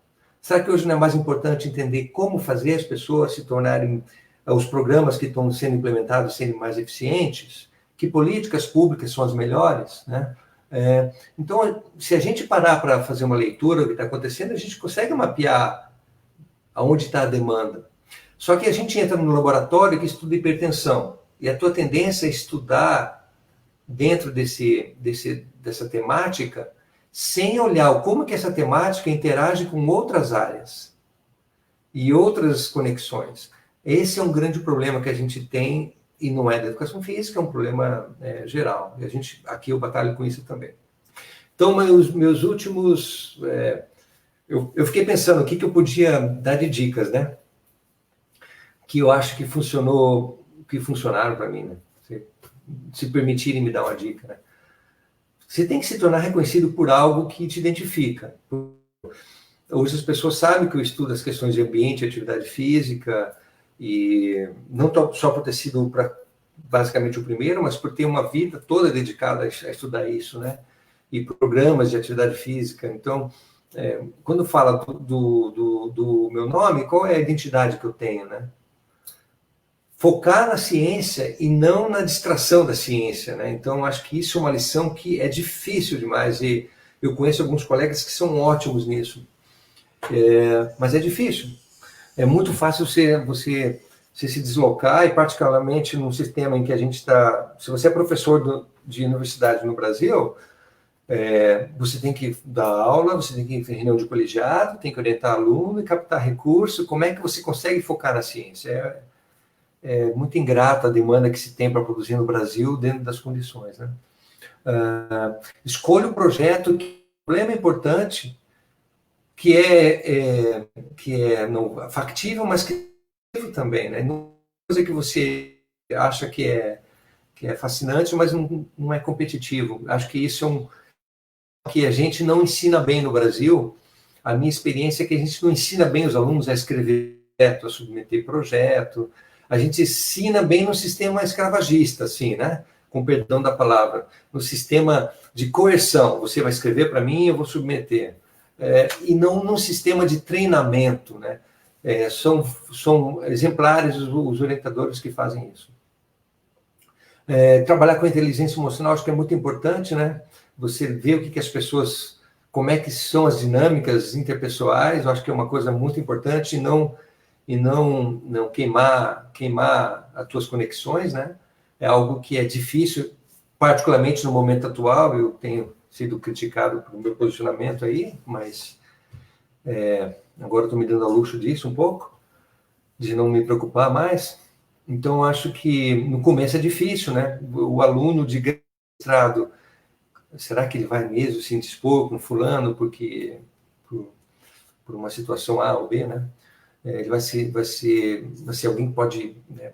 será que hoje não é mais importante entender como fazer as pessoas se tornarem, os programas que estão sendo implementados serem mais eficientes? Que políticas públicas são as melhores, né? Então, se a gente parar para fazer uma leitura do que está acontecendo, a gente consegue mapear aonde está a demanda. Só que a gente entra no laboratório que estuda hipertensão, e a tua tendência é estudar dentro dessa temática sem olhar como que essa temática interage com outras áreas e outras conexões. Esse é um grande problema que a gente tem, e não é da educação física, é um problema geral. E aqui eu batalho com isso também. Então, meus últimos... Eu fiquei pensando o que eu podia dar de dicas, né? Que eu acho que funcionaram para mim, né? Se permitirem me dar uma dica, né? Você tem que se tornar reconhecido por algo que te identifica. Hoje as pessoas sabem que eu estudo as questões de ambiente e atividade física, e não só por ter sido basicamente o primeiro, mas por ter uma vida toda dedicada a estudar isso, né? E programas de atividade física. Então, quando fala do meu nome, qual é a identidade que eu tenho, né? Focar na ciência e não na distração da ciência, né? Então, acho que isso é uma lição que é difícil demais, e eu conheço alguns colegas que são ótimos nisso, mas é difícil. É muito fácil você se deslocar, e particularmente num sistema em que a gente está... Se você é professor de universidade no Brasil, você tem que dar aula, você tem que ir em reunião de colegiado, tem que orientar aluno e captar recurso. Como é que você consegue focar na ciência? É muito ingrata a demanda que se tem para produzir no Brasil dentro das condições, né? Escolha o projeto que o problema é importante que é não, factível, mas que é também, né? Não é coisa que você acha que é fascinante, mas não é competitivo. Acho que isso é que a gente não ensina bem no Brasil. A minha experiência é que a gente não ensina bem os alunos a escrever projeto, a submeter projeto. A gente ensina bem no sistema escravagista, assim, né? Com perdão da palavra, no sistema de coerção. Você vai escrever para mim, eu vou submeter. E não no sistema de treinamento, né? São exemplares os orientadores que fazem isso. Trabalhar com a inteligência emocional acho que é muito importante, né? Você vê o que as pessoas, como é que são as dinâmicas interpessoais, eu acho que é uma coisa muito importante, e não queimar as tuas conexões, né? É algo que é difícil, particularmente no momento atual. Eu tenho sido criticado pelo meu posicionamento aí, mas agora estou me dando ao luxo disso um pouco, de não me preocupar mais. Então, acho que no começo é difícil, né? O aluno de mestrado, será que ele vai mesmo se indispor com fulano porque por uma situação A ou B, né? Ele vai ser alguém que pode, né,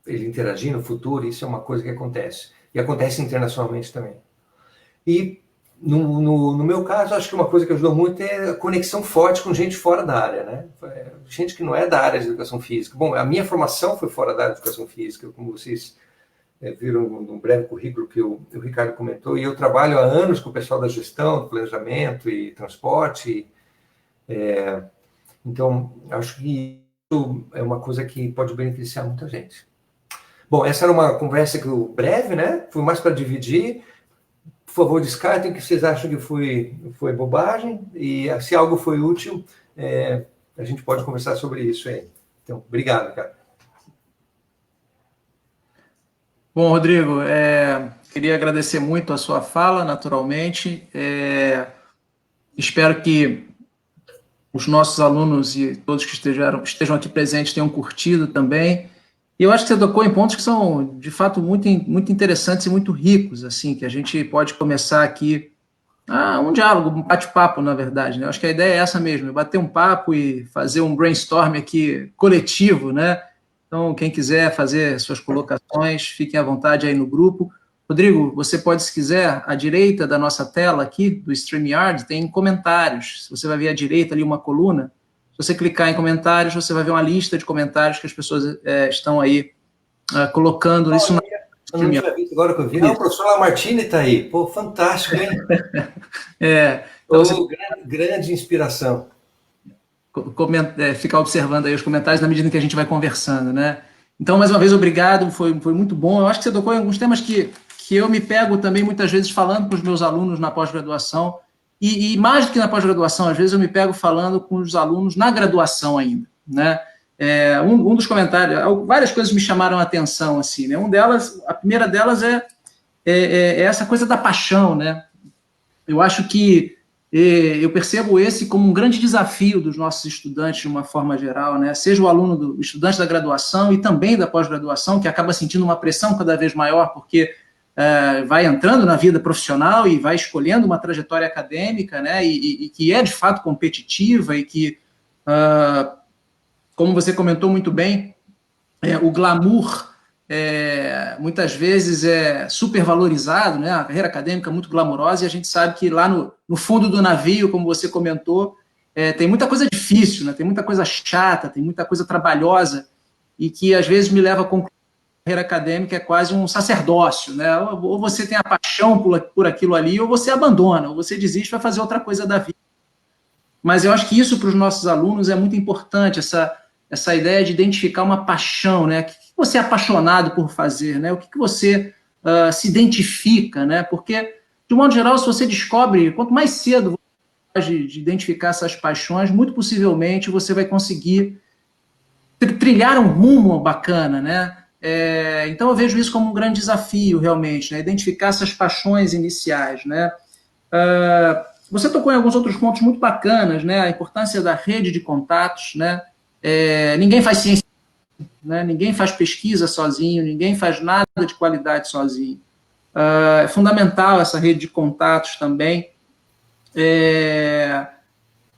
ele interagir no futuro. Isso é uma coisa que acontece. E acontece internacionalmente também. E, no meu caso, acho que uma coisa que ajudou muito é a conexão forte com gente fora da área, né? Gente que não é da área de educação física. Bom, a minha formação foi fora da área de educação física, como vocês viram num breve currículo que o Ricardo comentou, e eu trabalho há anos com o pessoal da gestão, do planejamento e transporte. Então, acho que isso é uma coisa que pode beneficiar muita gente. Bom, essa era uma conversa breve, né? Foi mais para dividir. Por favor, descartem o que vocês acham que foi bobagem, e se algo foi útil, a gente pode conversar sobre isso aí. Então, obrigado, cara. Bom, Rodrigo, queria agradecer muito a sua fala, naturalmente. Espero que os nossos alunos e todos que estejam aqui presentes tenham curtido também. E eu acho que você tocou em pontos que são, de fato, muito, muito interessantes e muito ricos, assim, que a gente pode começar aqui um diálogo, um bate-papo, na verdade, né? Eu acho que a ideia é essa mesmo, é bater um papo e fazer um brainstorm aqui coletivo, né? Então, quem quiser fazer suas colocações, fiquem à vontade aí no grupo. Rodrigo, você pode, se quiser, à direita da nossa tela aqui, do StreamYard, tem comentários. Você vai ver à direita ali uma coluna. Se você clicar em comentários, você vai ver uma lista de comentários que as pessoas estão aí colocando isso na... Eu não tinha visto, agora que eu vi. O professor Lamartine está aí. Pô, fantástico, hein? Então você... grande inspiração. Ficar observando aí os comentários na medida em que a gente vai conversando, né? Então, mais uma vez, obrigado, foi muito bom. Eu acho que você tocou em alguns temas que eu me pego também muitas vezes falando com os meus alunos na pós-graduação, e mais do que na pós-graduação, às vezes eu me pego falando com os alunos na graduação ainda, né? Um dos comentários, várias coisas me chamaram a atenção, assim, né? A primeira delas é essa coisa da paixão, né? Eu acho que eu percebo esse como um grande desafio dos nossos estudantes, de uma forma geral, né? Seja o aluno do estudante da graduação e também da pós-graduação, que acaba sentindo uma pressão cada vez maior, porque vai entrando na vida profissional e vai escolhendo uma trajetória acadêmica, né? E que é, de fato, competitiva, e que, como você comentou muito bem, o glamour muitas vezes é supervalorizado, né? A carreira acadêmica é muito glamurosa, e a gente sabe que lá no fundo do navio, como você comentou, tem muita coisa difícil, né? Tem muita coisa chata, tem muita coisa trabalhosa, e que às vezes me leva a concluir que a carreira acadêmica é quase um sacerdócio, né? Ou você tem a paixão por aquilo ali, ou você abandona, ou você desiste e vai fazer outra coisa da vida. Mas eu acho que isso para os nossos alunos é muito importante, essa ideia de identificar uma paixão, né? O que você é apaixonado por fazer, né? O que você se identifica, né? Porque, de um modo geral, se você descobre, quanto mais cedo você de identificar essas paixões, muito possivelmente você vai conseguir trilhar um rumo bacana, né? Então eu vejo isso como um grande desafio, realmente, né? Identificar essas paixões iniciais, né? Você tocou em alguns outros pontos muito bacanas, né? A importância da rede de contatos, né? Ninguém faz ciência, né? Ninguém faz pesquisa sozinho, ninguém faz nada de qualidade sozinho. É fundamental essa rede de contatos também.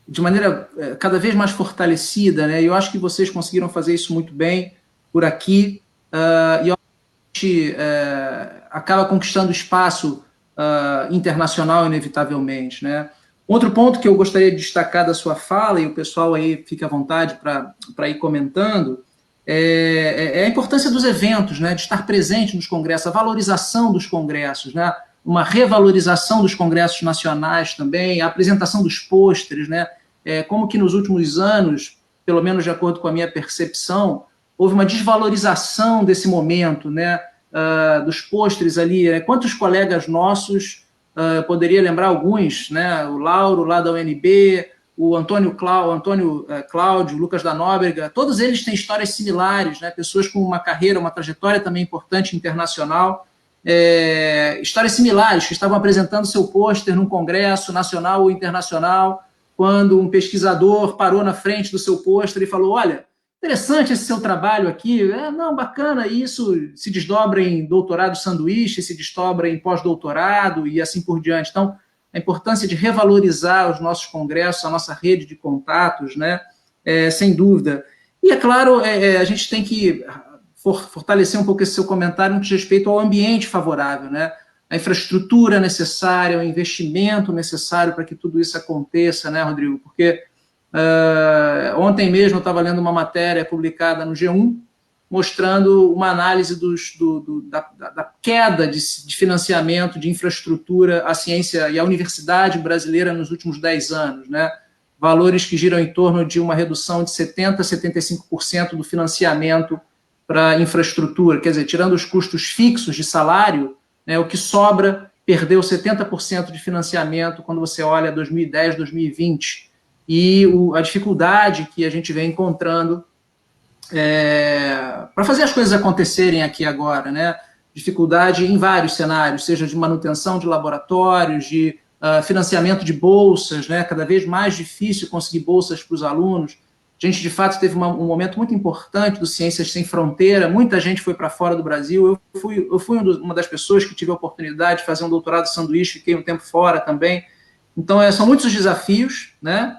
de maneira cada vez mais fortalecida, né? E eu acho que vocês conseguiram fazer isso muito bem por aqui, e a gente acaba conquistando espaço internacional, inevitavelmente, né? Outro ponto que eu gostaria de destacar da sua fala, e o pessoal aí fica à vontade para ir comentando, é a importância dos eventos, né, de estar presente nos congressos, a valorização dos congressos, né, uma revalorização dos congressos nacionais também, a apresentação dos pôsteres, né, como que nos últimos anos, pelo menos de acordo com a minha percepção, houve uma desvalorização desse momento, né, dos pôsteres ali, quantos colegas nossos, poderia lembrar alguns, né, o Lauro lá da UNB, o Antônio Cláudio, Lucas da Nóbrega, todos eles têm histórias similares, né? Pessoas com uma carreira, uma trajetória também importante internacional, histórias similares, que estavam apresentando seu pôster num congresso nacional ou internacional, quando um pesquisador parou na frente do seu pôster e falou, olha, interessante esse seu trabalho aqui, não, bacana, isso se desdobra em doutorado sanduíche, se desdobra em pós-doutorado e assim por diante. Então, a importância de revalorizar os nossos congressos, a nossa rede de contatos, né? Sem dúvida. E, é claro, a gente tem que fortalecer um pouco esse seu comentário no que diz respeito ao ambiente favorável, né? A infraestrutura necessária, o investimento necessário para que tudo isso aconteça, né, Rodrigo? Porque ontem mesmo eu estava lendo uma matéria publicada no G1, mostrando uma análise da queda de financiamento, de infraestrutura, à ciência e à universidade brasileira nos últimos 10 anos, né? Valores que giram em torno de uma redução de 70% a 75% do financiamento para infraestrutura, quer dizer, tirando os custos fixos de salário, né, o que sobra perdeu 70% de financiamento quando você olha 2010, 2020, e a dificuldade que a gente vem encontrando para fazer as coisas acontecerem aqui agora, né? Dificuldade em vários cenários, seja de manutenção de laboratórios, de financiamento de bolsas, né? Cada vez mais difícil conseguir bolsas para os alunos. A gente, de fato, teve um momento muito importante do Ciências Sem Fronteira, muita gente foi para fora do Brasil, eu fui uma das pessoas que tive a oportunidade de fazer um doutorado sanduíche, fiquei um tempo fora também. Então, são muitos os desafios, né?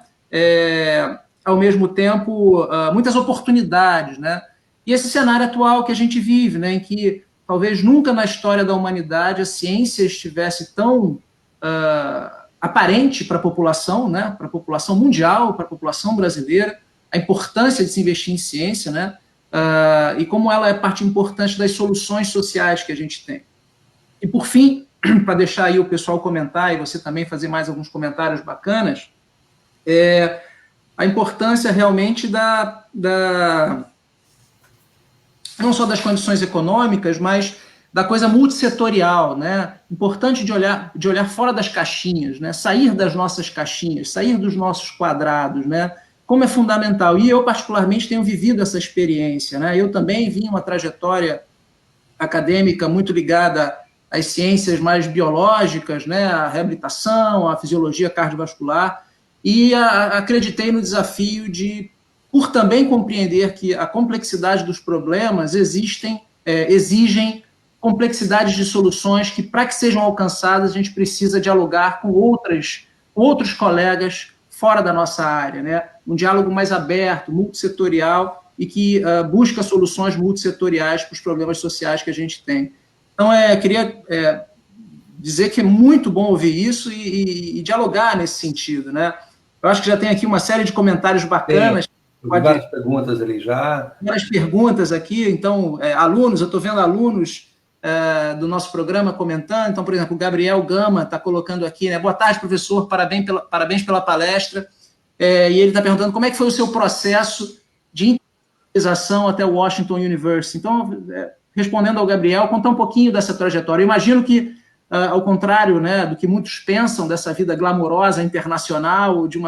Ao mesmo tempo, muitas oportunidades, né? E esse cenário atual que a gente vive, né, em que talvez nunca na história da humanidade a ciência estivesse tão aparente para a população, né, para a população mundial, para a população brasileira, a importância de se investir em ciência, né, e como ela é parte importante das soluções sociais que a gente tem. E, por fim, para deixar aí o pessoal comentar e você também fazer mais alguns comentários bacanas, a importância realmente não só das condições econômicas, mas da coisa multissetorial, né? Importante de olhar fora das caixinhas, né? Sair das nossas caixinhas, sair dos nossos quadrados, né? Como é fundamental. E eu, particularmente, tenho vivido essa experiência, né? Eu também vim uma trajetória acadêmica muito ligada às ciências mais biológicas, né? A reabilitação, a fisiologia cardiovascular, e acreditei no desafio por também compreender que a complexidade dos problemas exigem complexidades de soluções que, para que sejam alcançadas, a gente precisa dialogar com outros colegas fora da nossa área, né? Um diálogo mais aberto, multissetorial, e que busca soluções multissetoriais para os problemas sociais que a gente tem. Então, queria dizer que é muito bom ouvir isso e dialogar nesse sentido, né? Eu acho que já tem aqui uma série de comentários bacanas. Tem várias perguntas ali já. Várias perguntas aqui, então, alunos, eu estou vendo alunos do nosso programa comentando, então, por exemplo, o Gabriel Gama está colocando aqui, né? Boa tarde, professor, parabéns pela palestra, e ele está perguntando como é que foi o seu processo de internacionalização até o Washington University. Então, respondendo ao Gabriel, contar um pouquinho dessa trajetória. Eu imagino que, ao contrário, né, do que muitos pensam dessa vida glamourosa internacional, de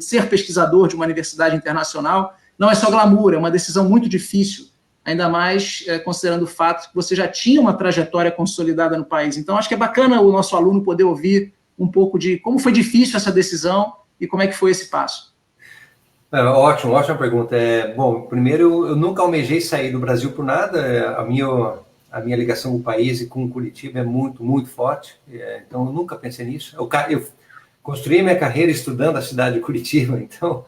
ser pesquisador de uma universidade internacional, não é só glamour, é uma decisão muito difícil, ainda mais considerando o fato que você já tinha uma trajetória consolidada no país. Então, acho que é bacana o nosso aluno poder ouvir um pouco de como foi difícil essa decisão e como é que foi esse passo. Ótimo, ótima pergunta. Bom, primeiro, eu nunca almejei sair do Brasil por nada. A minha ligação com o país e com Curitiba é muito, muito forte. Então, eu nunca pensei nisso. construí minha carreira estudando a cidade de Curitiba, então,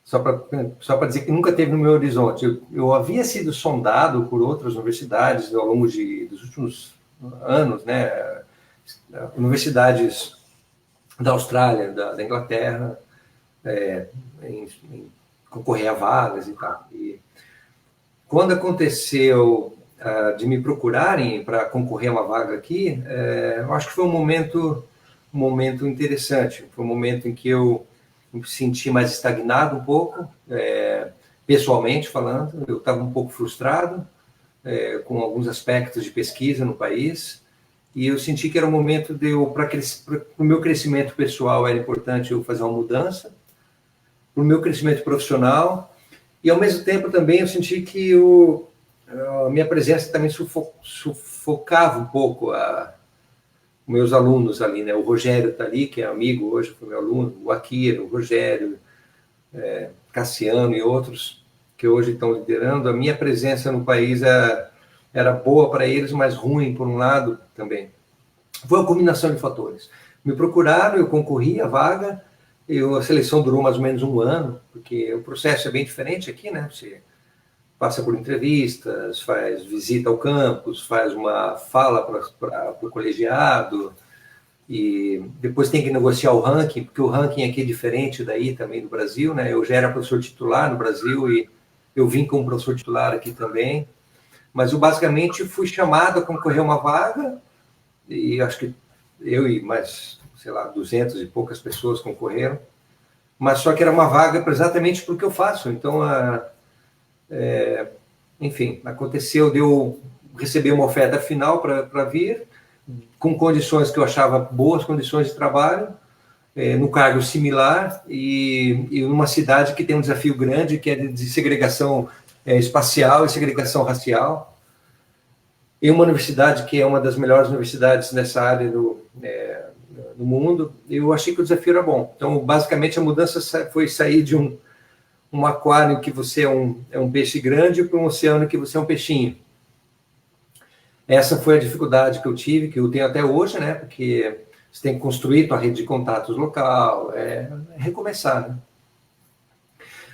só para dizer que nunca teve no meu horizonte. Eu havia sido sondado por outras universidades ao longo dos últimos anos, né? Universidades da Austrália, da Inglaterra, em concorrer a vagas e tal. E quando aconteceu de me procurarem para concorrer a uma vaga aqui, eu acho que foi um momento interessante. Foi um momento em que eu me senti mais estagnado um pouco, pessoalmente falando. Eu estava um pouco frustrado com alguns aspectos de pesquisa no país, e eu senti que era um momento de para o meu crescimento pessoal era importante eu fazer uma mudança, para o meu crescimento profissional, e ao mesmo tempo também eu senti que a minha presença também sufocava um pouco meus alunos ali, né? O Rogério está ali, que é amigo hoje, foi meu aluno, o Akira, o Rogério, Cassiano e outros que hoje estão liderando. A minha presença no país era boa para eles, mas ruim por um lado também. Foi uma combinação de fatores. Me procuraram, eu concorri à vaga, a seleção durou mais ou menos um ano, porque o processo é bem diferente aqui, né? Você passa por entrevistas, faz visita ao campus, faz uma fala para o colegiado, e depois tem que negociar o ranking, porque o ranking aqui é diferente daí também do Brasil, né? Eu já era professor titular no Brasil e eu vim como professor titular aqui também, mas eu basicamente fui chamado a concorrer a uma vaga, e acho que eu e mais, sei lá, 200 e poucas pessoas concorreram, mas só que era uma vaga exatamente para o que eu faço. Então, enfim, aconteceu de eu receber uma oferta final para vir, com condições que eu achava boas, condições de trabalho, no cargo similar, e numa cidade que tem um desafio grande, que é de segregação espacial e segregação racial, em uma universidade que é uma das melhores universidades nessa área no mundo. Eu achei que o desafio era bom. Então, basicamente, a mudança foi sair de um aquário que você é um peixe grande para um oceano que você é um peixinho. Essa foi a dificuldade que eu tive, que eu tenho até hoje, né? Porque você tem que construir tua rede de contatos local, recomeçar, né?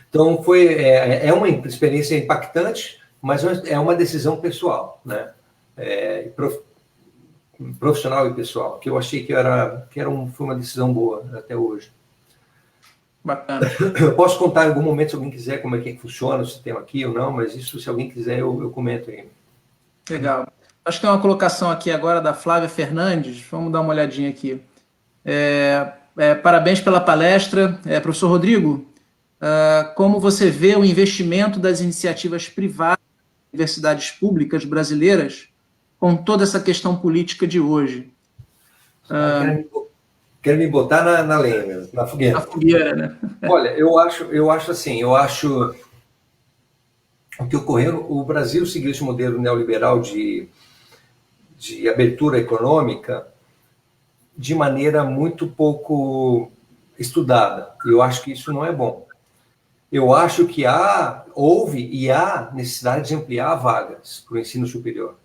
Então, é uma experiência impactante, mas é uma decisão pessoal, né? Profissional e pessoal, que eu achei que foi uma decisão boa até hoje. Bacana. Eu posso contar em algum momento, se alguém quiser, como é que funciona o sistema aqui ou não, mas isso, se alguém quiser, eu comento aí. Legal. Acho que tem uma colocação aqui agora da Flávia Fernandes. Vamos dar uma olhadinha aqui. Parabéns pela palestra. Professor Rodrigo, como você vê o investimento das iniciativas privadas em universidades públicas brasileiras com toda essa questão política de hoje? Quero me botar na lenha, na fogueira. Na fogueira, né? Olha, eu acho assim, o que ocorreu, o Brasil seguiu esse modelo neoliberal de abertura econômica de maneira muito pouco estudada. E eu acho que isso não é bom. Eu acho que houve e há necessidade de ampliar vagas para o ensino superior.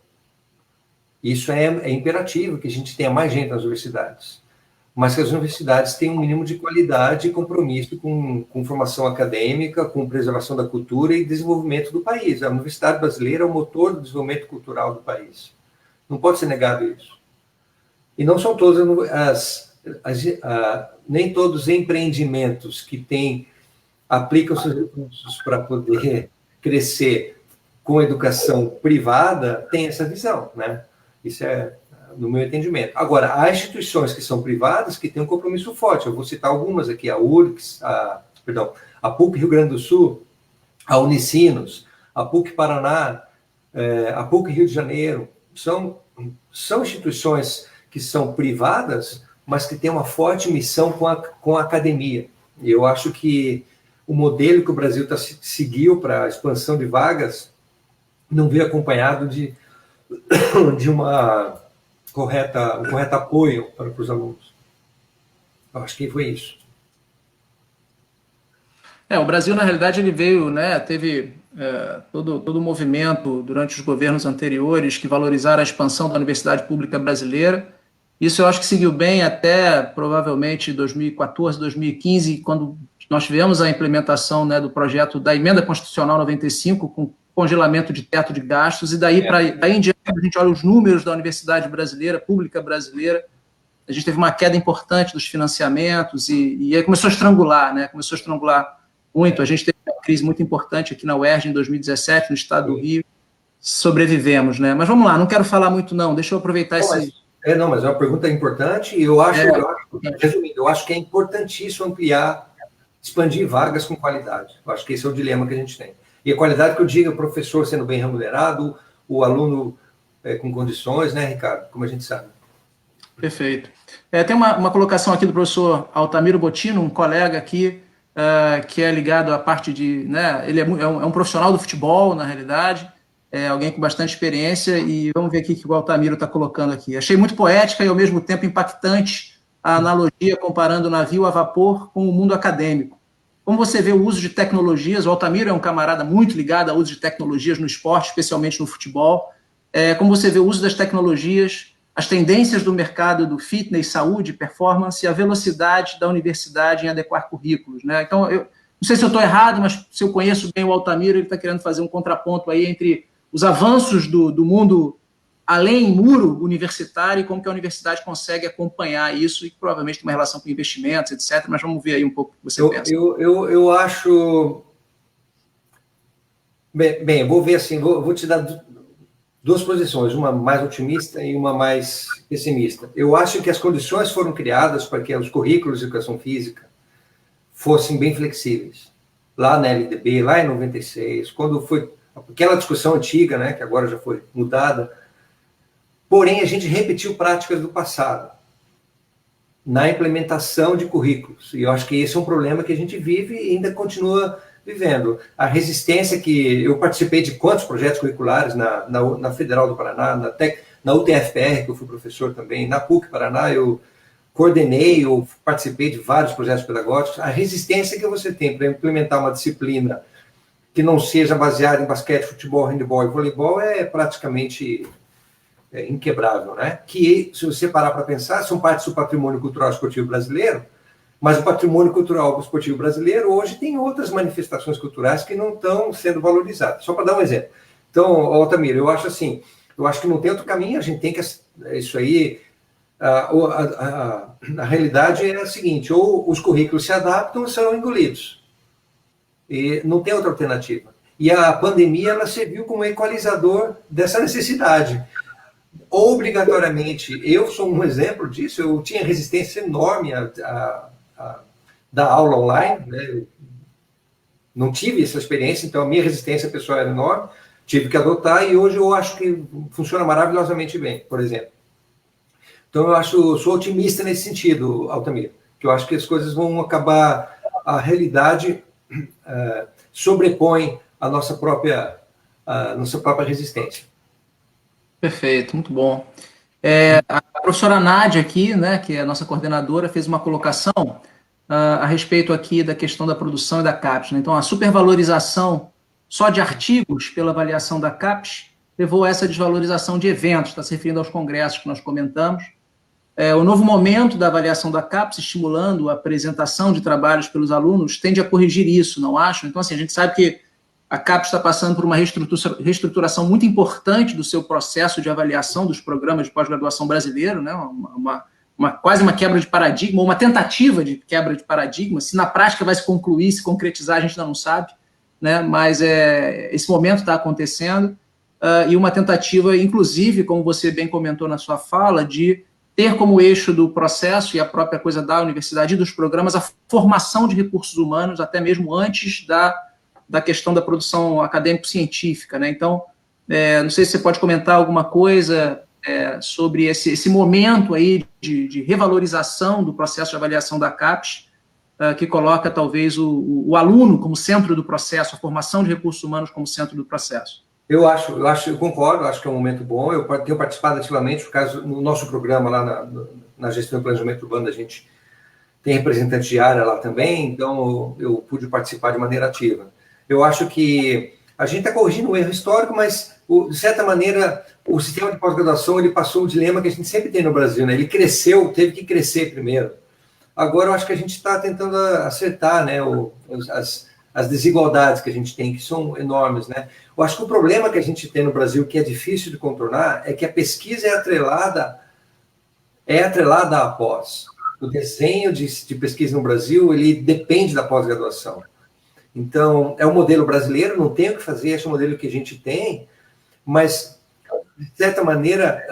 Isso é imperativo, que a gente tenha mais gente nas universidades. Mas que as universidades tenham um mínimo de qualidade e compromisso com formação acadêmica, com preservação da cultura e desenvolvimento do país. A Universidade Brasileira é o motor do desenvolvimento cultural do país. Não pode ser negado isso. E não são todas nem todos os empreendimentos que aplicam seus recursos para poder crescer com educação privada têm essa visão, né? Isso é no meu entendimento. Agora, há instituições que são privadas que têm um compromisso forte. Eu vou citar algumas aqui: a URGS, a PUC Rio Grande do Sul, a Unicinos, a PUC Paraná, a PUC Rio de Janeiro. São instituições que são privadas, mas que têm uma forte missão com a academia. E eu acho que o modelo que o Brasil seguiu para a expansão de vagas não veio acompanhado de um correto apoio para os alunos. Eu acho que foi isso. O Brasil, na realidade, ele veio, né, teve todo o movimento durante os governos anteriores que valorizaram a expansão da universidade pública brasileira, Isso eu acho que seguiu bem até provavelmente 2014, 2015, quando nós tivemos a implementação, né, do projeto da Emenda Constitucional 95, com congelamento de teto de gastos, e daí em diante, a gente olha os números da universidade brasileira, pública brasileira, a gente teve uma queda importante dos financiamentos e aí começou a estrangular, né? Começou a estrangular muito. A gente teve uma crise muito importante aqui na UERJ em 2017, no estado do Rio. Sobrevivemos, né? Mas vamos lá, não quero falar muito, não. Deixa eu aproveitar esse. Mas é uma pergunta importante e resumindo, eu acho que é importantíssimo ampliar, expandir vagas com qualidade. Eu acho que esse é o dilema que a gente tem. E a qualidade que eu digo, o professor sendo bem remunerado, o aluno com condições, né, Ricardo? Como a gente sabe. Perfeito. Tem uma colocação aqui do professor Altamiro Bottino, um colega aqui, que é ligado à parte de... Né, ele é um profissional do futebol, na realidade, alguém com bastante experiência, e vamos ver aqui o que o Altamiro está colocando aqui. Achei muito poética e, ao mesmo tempo, impactante a analogia comparando o navio a vapor com o mundo acadêmico. Como você vê o uso de tecnologias, o Altamiro é um camarada muito ligado ao uso de tecnologias no esporte, especialmente no futebol. Como você vê o uso das tecnologias, as tendências do mercado do fitness, saúde, performance e a velocidade da universidade em adequar currículos, né? Então, eu não sei se eu estou errado, mas se eu conheço bem o Altamiro, ele está querendo fazer um contraponto aí entre os avanços do mundo além muro universitário e como que a universidade consegue acompanhar isso e provavelmente tem uma relação com investimentos, etc. Mas vamos ver aí um pouco o que você pensa. Eu acho... Bem, vou ver assim, vou te dar duas posições, uma mais otimista e uma mais pessimista. Eu acho que as condições foram criadas para que os currículos de educação física fossem bem flexíveis. Lá na LDB, lá em 96, quando foi aquela discussão antiga, né, que agora já foi mudada, porém a gente repetiu práticas do passado na implementação de currículos. E eu acho que esse é um problema que a gente vive e ainda continua vivendo. A resistência que... Eu participei de quantos projetos curriculares na Federal do Paraná, na UTFPR, que eu fui professor também, na PUC Paraná, eu coordenei, eu participei de vários projetos pedagógicos. A resistência que você tem para implementar uma disciplina que não seja baseada em basquete, futebol, handebol e voleibol é praticamente inquebrável, né? Que, se você parar para pensar, são partes do patrimônio cultural esportivo brasileiro, mas o patrimônio cultural esportivo brasileiro hoje tem outras manifestações culturais que não estão sendo valorizadas. Só para dar um exemplo. Então, Altamiro, eu acho assim, que não tem outro caminho, a gente tem que... Isso aí... A realidade é a seguinte, ou os currículos se adaptam ou serão engolidos. E não tem outra alternativa. E a pandemia, ela serviu como equalizador dessa necessidade. Obrigatoriamente, eu sou um exemplo disso, eu tinha resistência enorme da aula online, né? Eu não tive essa experiência, então a minha resistência pessoal era enorme, tive que adotar e hoje eu acho que funciona maravilhosamente bem, por exemplo. Então eu sou otimista nesse sentido, Altamiro, que eu acho que as coisas vão acabar, a realidade sobrepõe a nossa própria resistência. Perfeito, muito bom. A professora Nádia aqui, né, que é a nossa coordenadora, fez uma colocação a respeito aqui da questão da produção e da CAPES, né? Então, a supervalorização só de artigos pela avaliação da CAPES levou a essa desvalorização de eventos, está se referindo aos congressos que nós comentamos. O novo momento da avaliação da CAPES, estimulando a apresentação de trabalhos pelos alunos, tende a corrigir isso, não acham? Então, assim, a gente sabe que a CAPES está passando por uma reestruturação muito importante do seu processo de avaliação dos programas de pós-graduação brasileiro, né? Quase uma quebra de paradigma, ou uma tentativa de quebra de paradigma. Se na prática vai se concluir, se concretizar, a gente ainda não sabe, né? Mas esse momento está acontecendo, e uma tentativa, inclusive, como você bem comentou na sua fala, de ter como eixo do processo e a própria coisa da universidade e dos programas a formação de recursos humanos, até mesmo antes da questão da produção acadêmico-científica, né? Então, não sei se você pode comentar alguma coisa sobre esse momento aí de revalorização do processo de avaliação da CAPES, que coloca talvez o aluno como centro do processo, a formação de recursos humanos como centro do processo. Eu concordo, acho que é um momento bom. Eu tenho participado ativamente, por causa no nosso programa lá na gestão e planejamento urbano, a gente tem representante de área lá também, então eu pude participar de maneira ativa. Eu acho que a gente está corrigindo um erro histórico, mas, de certa maneira, o sistema de pós-graduação ele passou o dilema que a gente sempre tem no Brasil, né? Ele cresceu, teve que crescer primeiro. Agora, eu acho que a gente está tentando acertar, né, as desigualdades que a gente tem, que são enormes, né? Eu acho que o problema que a gente tem no Brasil, que é difícil de contornar, é que a pesquisa é atrelada à pós. O desenho de pesquisa no Brasil, ele depende da pós-graduação. Então, é um modelo brasileiro, não tem o que fazer, esse é o modelo que a gente tem, mas, de certa maneira,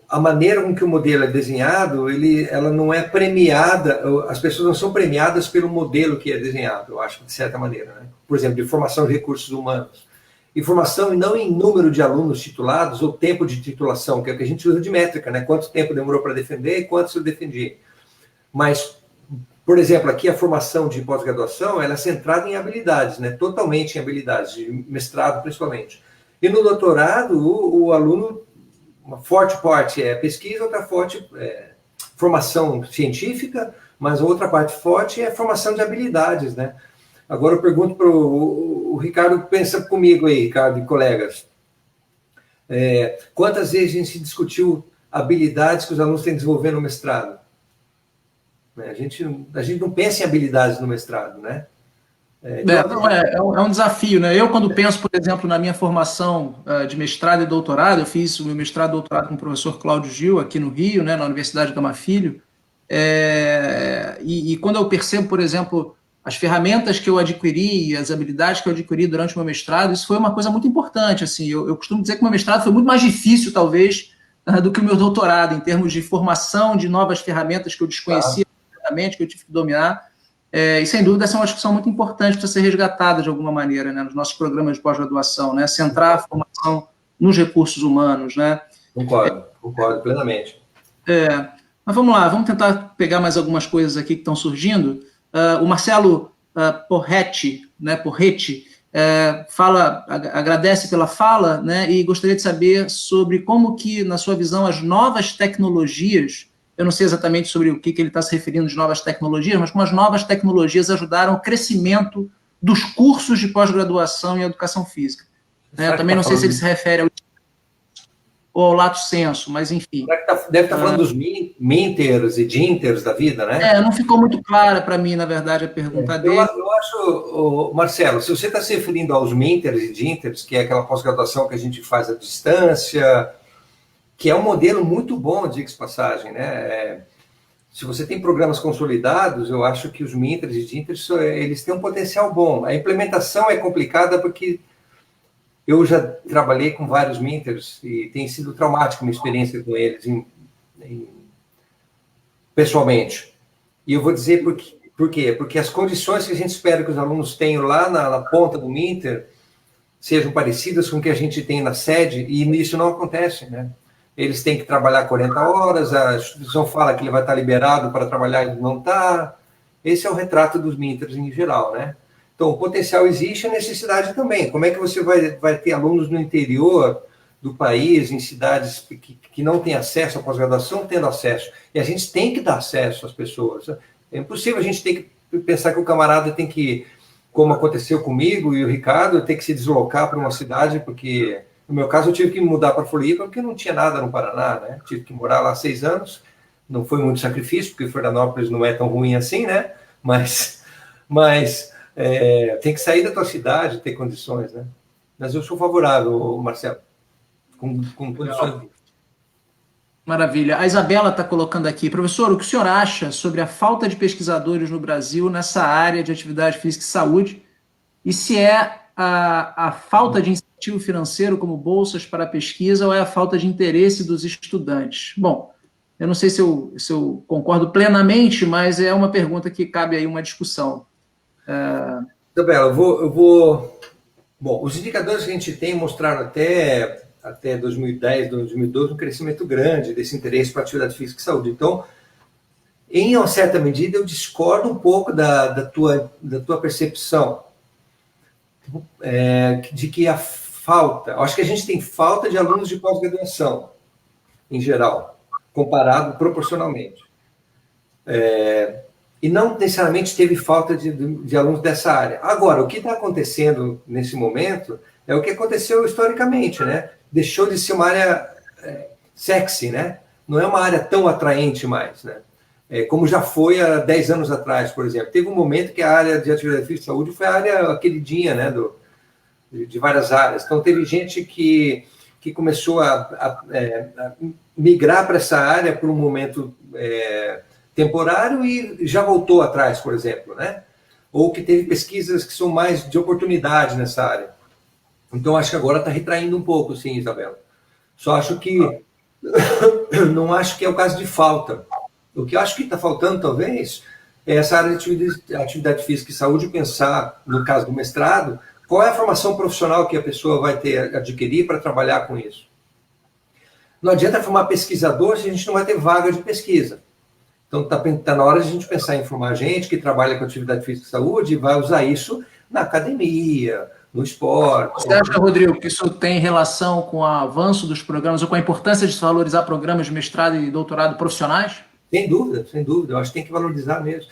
a maneira com que o modelo é desenhado, ela não é premiada, as pessoas não são premiadas pelo modelo que é desenhado, eu acho, de certa maneira, né? Por exemplo, de formação de recursos humanos. Informação e não em número de alunos titulados ou tempo de titulação, que é o que a gente usa de métrica, né? Quanto tempo demorou para defender e quanto eu defendi. Mas, por exemplo, aqui a formação de pós-graduação, ela é centrada em habilidades, né? Totalmente em habilidades, de mestrado principalmente. E no doutorado, o aluno, uma forte parte é pesquisa, outra forte é formação científica, mas a outra parte forte é formação de habilidades, né? Agora eu pergunto para o Ricardo, pensa comigo aí, Ricardo e colegas. Quantas vezes a gente discutiu habilidades que os alunos têm que desenvolver no mestrado? A gente não pensa em habilidades no mestrado, né? É um desafio, né? Eu, quando penso, por exemplo, na minha formação de mestrado e doutorado, eu fiz o meu mestrado e doutorado com o professor Cláudio Gil, aqui no Rio, né, na Universidade Gama Filho, e quando eu percebo, por exemplo, as ferramentas que eu adquiri, as habilidades que eu adquiri durante o meu mestrado, isso foi uma coisa muito importante. Assim, eu costumo dizer que o meu mestrado foi muito mais difícil, talvez, do que o meu doutorado, em termos de formação de novas ferramentas que eu desconhecia completamente, que eu tive que dominar. E, sem dúvida, essa é uma discussão muito importante para ser resgatada de alguma maneira, né, nos nossos programas de pós-graduação, né, centrar a formação nos recursos humanos. Né? Concordo plenamente. Mas vamos lá, vamos tentar pegar mais algumas coisas aqui que estão surgindo. O Marcelo Porretti, né, agradece pela fala, né, e gostaria de saber sobre como que, na sua visão, as novas tecnologias, eu não sei exatamente sobre o que ele está se referindo de novas tecnologias, mas como as novas tecnologias ajudaram o crescimento dos cursos de pós-graduação em educação física. Né? Eu também não sei se ele se refere ao lato sensu, mas enfim. Deve estar falando dos minters e dinters da vida, né? Não ficou muito clara para mim, na verdade, a pergunta dele. Eu acho, Marcelo, se você está se referindo aos minters e dinters, que é aquela pós-graduação que a gente faz à distância, que é um modelo muito bom, diga-se passagem, né? Se você tem programas consolidados, eu acho que os minters e dinters, eles têm um potencial bom. A implementação é complicada porque eu já trabalhei com vários minters e tem sido traumática a minha experiência com eles pessoalmente. E eu vou dizer por quê? Porque as condições que a gente espera que os alunos tenham lá na ponta do minter sejam parecidas com o que a gente tem na sede, e isso não acontece, né? Eles têm que trabalhar 40 horas, a instituição fala que ele vai estar liberado para trabalhar e não está. Esse é o retrato dos minters em geral, né? Então, o potencial existe, a necessidade também. Como é que você vai ter alunos no interior do país, em cidades que não têm acesso à pós-graduação, tendo acesso? E a gente tem que dar acesso às pessoas. É impossível a gente ter que pensar que o camarada tem que, como aconteceu comigo e o Ricardo, ter que se deslocar para uma cidade, porque, no meu caso, eu tive que me mudar para Floripa, porque não tinha nada no Paraná, né? Tive que morar lá 6 anos, não foi muito sacrifício, porque Florianópolis não é tão ruim assim, né? Mas tem que sair da tua cidade, ter condições, né? Mas eu sou favorável, Marcelo, com condições. Maravilha. A Isabela está colocando aqui, professor, o que o senhor acha sobre a falta de pesquisadores no Brasil nessa área de atividade física e saúde, e se é a falta de incentivo financeiro, como bolsas para a pesquisa, ou é a falta de interesse dos estudantes? Bom, eu não sei se eu concordo plenamente, mas é uma pergunta que cabe aí uma discussão. Isabela, eu vou... Bom, os indicadores que a gente tem mostraram até 2010, 2012, um crescimento grande desse interesse para atividade física e saúde. Então, em uma certa medida, eu discordo um pouco da tua percepção de que a falta... Eu acho que a gente tem falta de alunos de pós-graduação, em geral, comparado proporcionalmente. e não necessariamente teve falta de alunos dessa área. Agora, o que está acontecendo nesse momento é o que aconteceu historicamente, né? Deixou de ser uma área sexy, né? Não é uma área tão atraente mais, né? Como já foi há 10 anos atrás, por exemplo. Teve um momento que a área de atividade física e saúde foi a área queridinha, né? De várias áreas. Então, teve gente que começou a migrar para essa área por um momento temporário e já voltou atrás, por exemplo, né? Ou que teve pesquisas que são mais de oportunidade nessa área. Então, acho que agora está retraindo um pouco, sim, Isabela. Só acho que não acho que é o caso de falta. O que eu acho que está faltando, talvez, é essa área de atividade física e saúde, pensar, no caso do mestrado, qual é a formação profissional que a pessoa vai ter adquirir para trabalhar com isso. Não adianta formar pesquisador se a gente não vai ter vaga de pesquisa. Então, está na hora de a gente pensar em formar gente que trabalha com atividade física e saúde e vai usar isso na academia, no esporte. Você acha, Rodrigo, que isso tem relação com o avanço dos programas ou com a importância de se valorizar programas de mestrado e doutorado profissionais? Sem dúvida, sem dúvida. Eu acho que tem que valorizar mesmo.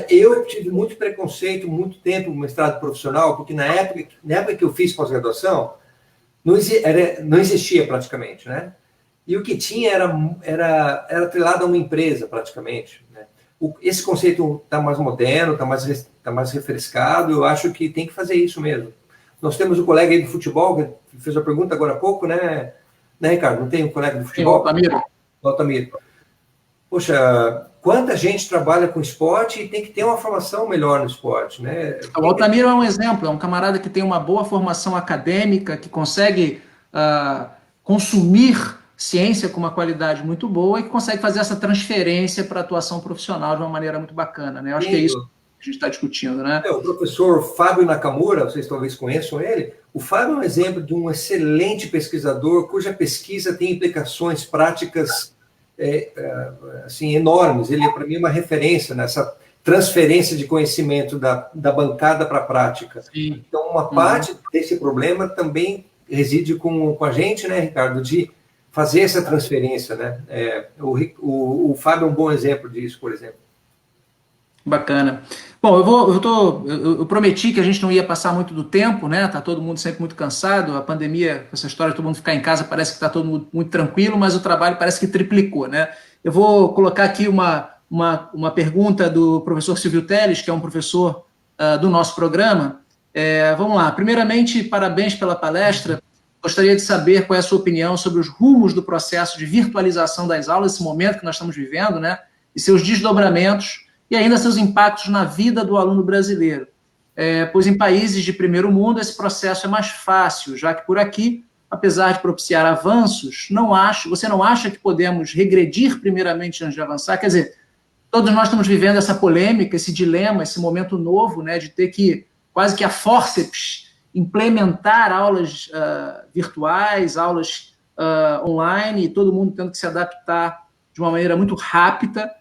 Eu tive muito preconceito, muito tempo no mestrado profissional, porque na época que eu fiz pós-graduação, não existia praticamente, né? E o que tinha era atrelado a uma empresa, praticamente. Né? Esse conceito está mais moderno, está mais refrescado, eu acho que tem que fazer isso mesmo. Nós temos um colega aí do futebol, que fez a pergunta agora há pouco, né, Ricardo? Não tem um colega do futebol? Altamiro. Poxa, quanta gente trabalha com esporte e tem que ter uma formação melhor no esporte, né? O Altamiro é um exemplo, é um camarada que tem uma boa formação acadêmica, que consegue consumir ciência com uma qualidade muito boa e que consegue fazer essa transferência para a atuação profissional de uma maneira muito bacana, né? Eu acho que é isso que a gente está discutindo, né? O professor Fábio Nakamura, vocês talvez conheçam ele, o Fábio é um exemplo de um excelente pesquisador cuja pesquisa tem implicações práticas assim, enormes. Ele, para mim, é uma referência nessa transferência de conhecimento da bancada para a prática. Sim. Então, uma parte desse problema também reside com a gente, né, Ricardo, de fazer essa transferência, né? O Fábio é um bom exemplo disso, por exemplo. Bacana. Bom, eu prometi que a gente não ia passar muito do tempo, né? Tá todo mundo sempre muito cansado. A pandemia, essa história de todo mundo ficar em casa, parece que está todo mundo muito tranquilo, mas o trabalho parece que triplicou, né? Eu vou colocar aqui uma pergunta do professor Silvio Teles, que é um professor do nosso programa. Vamos lá. Primeiramente, parabéns pela palestra. Gostaria de saber qual é a sua opinião sobre os rumos do processo de virtualização das aulas, esse momento que nós estamos vivendo, né? E seus desdobramentos e ainda seus impactos na vida do aluno brasileiro. Pois em países de primeiro mundo esse processo é mais fácil, já que por aqui, apesar de propiciar avanços, você não acha que podemos regredir primeiramente antes de avançar? Quer dizer, todos nós estamos vivendo essa polêmica, esse dilema, esse momento novo, né, de ter que, quase que a fórceps, implementar aulas virtuais, aulas online, e todo mundo tendo que se adaptar de uma maneira muito rápida.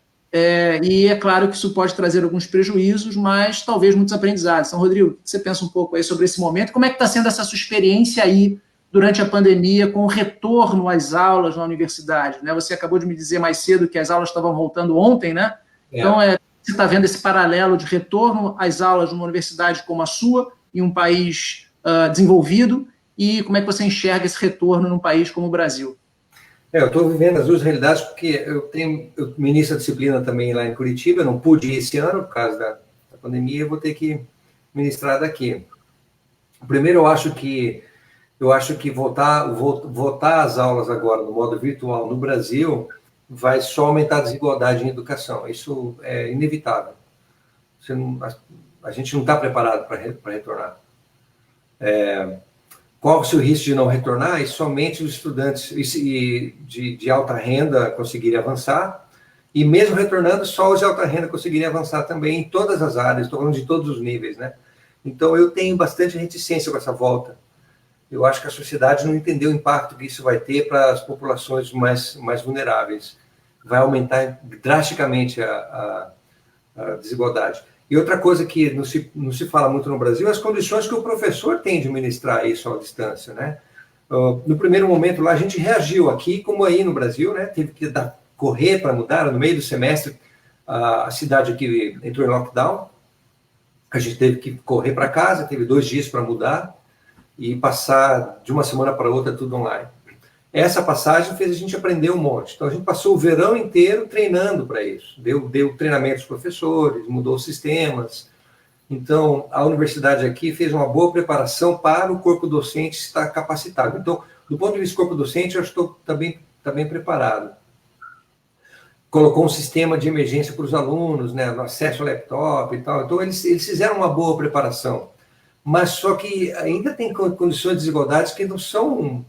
E é claro que isso pode trazer alguns prejuízos, mas talvez muitos aprendizados. Então, Rodrigo, você pensa um pouco aí sobre esse momento? Como é que está sendo essa sua experiência aí durante a pandemia com o retorno às aulas na universidade? Né? Você acabou de me dizer mais cedo que as aulas estavam voltando ontem, né? Então, você está vendo esse paralelo de retorno às aulas numa universidade como a sua, em um país desenvolvido, e como é que você enxerga esse retorno num país como o Brasil? Eu estou vivendo as duas realidades porque eu ministro a disciplina também lá em Curitiba, eu não pude ir esse ano por causa da pandemia, eu vou ter que ministrar daqui. Primeiro, eu acho que voltar às aulas agora no modo virtual no Brasil vai só aumentar a desigualdade em educação. Isso é inevitável. A gente não está preparado para retornar. Qual o risco de não retornar? E somente os estudantes de alta renda conseguirem avançar, e mesmo retornando, só os de alta renda conseguirem avançar também em todas as áreas, estou falando de todos os níveis, né? Então, eu tenho bastante reticência com essa volta. Eu acho que a sociedade não entendeu o impacto que isso vai ter para as populações mais vulneráveis. Vai aumentar drasticamente a desigualdade. E outra coisa que não se fala muito no Brasil é as condições que o professor tem de ministrar isso à distância, né? No primeiro momento lá, a gente reagiu aqui, como aí no Brasil, né? Teve que correr para mudar, no meio do semestre, a cidade aqui entrou em lockdown, a gente teve que correr para casa, teve 2 dias para mudar e passar de uma semana para outra tudo online. Essa passagem fez a gente aprender um monte. Então, a gente passou o verão inteiro treinando para isso. Deu treinamento aos professores, mudou os sistemas. Então, a universidade aqui fez uma boa preparação para o corpo docente estar capacitado. Então, do ponto de vista do corpo docente, eu estou tá bem preparado. Colocou um sistema de emergência para os alunos, né, no acesso ao laptop e tal. Então, eles fizeram uma boa preparação. Mas só que ainda tem condições de desigualdades que não são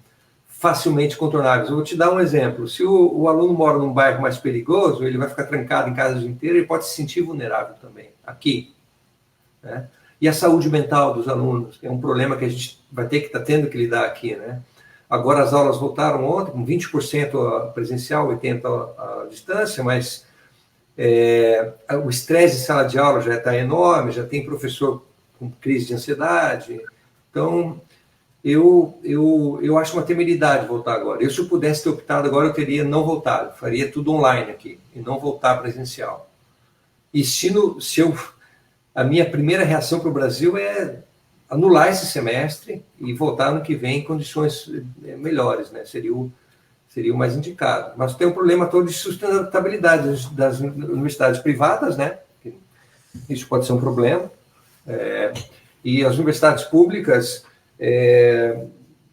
facilmente contornáveis. Eu vou te dar um exemplo. Se o aluno mora num bairro mais perigoso, ele vai ficar trancado em casa o dia inteiro, ele pode se sentir vulnerável também, aqui. Né? E a saúde mental dos alunos, que é um problema que a gente vai ter que estar tendo que lidar aqui. Né? Agora as aulas voltaram ontem, com 20% presencial, 80% à distância, mas o estresse em sala de aula já está enorme, já tem professor com crise de ansiedade. Então, eu acho uma temeridade voltar agora. Se eu pudesse ter optado agora, eu teria não voltado. Faria tudo online aqui, e não voltar presencial. E a minha primeira reação para o Brasil é anular esse semestre e voltar no que vem em condições melhores, né? Seria o mais indicado. Mas tem um problema todo de sustentabilidade das universidades privadas, né? Isso pode ser um problema. E as universidades públicas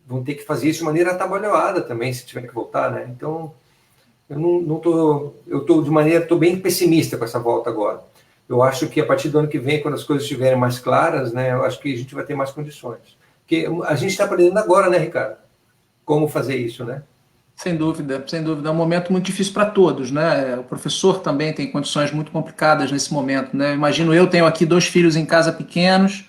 vão ter que fazer isso de maneira atabalhoada também, se tiver que voltar, né? Então, eu estou bem pessimista com essa volta agora. Eu acho que a partir do ano que vem, quando as coisas estiverem mais claras, né, eu acho que a gente vai ter mais condições. Porque a gente está aprendendo agora, né, Ricardo? Como fazer isso, né? Sem dúvida, sem dúvida. É um momento muito difícil para todos, né? O professor também tem condições muito complicadas nesse momento, né? Imagino, eu tenho aqui 2 filhos em casa pequenos,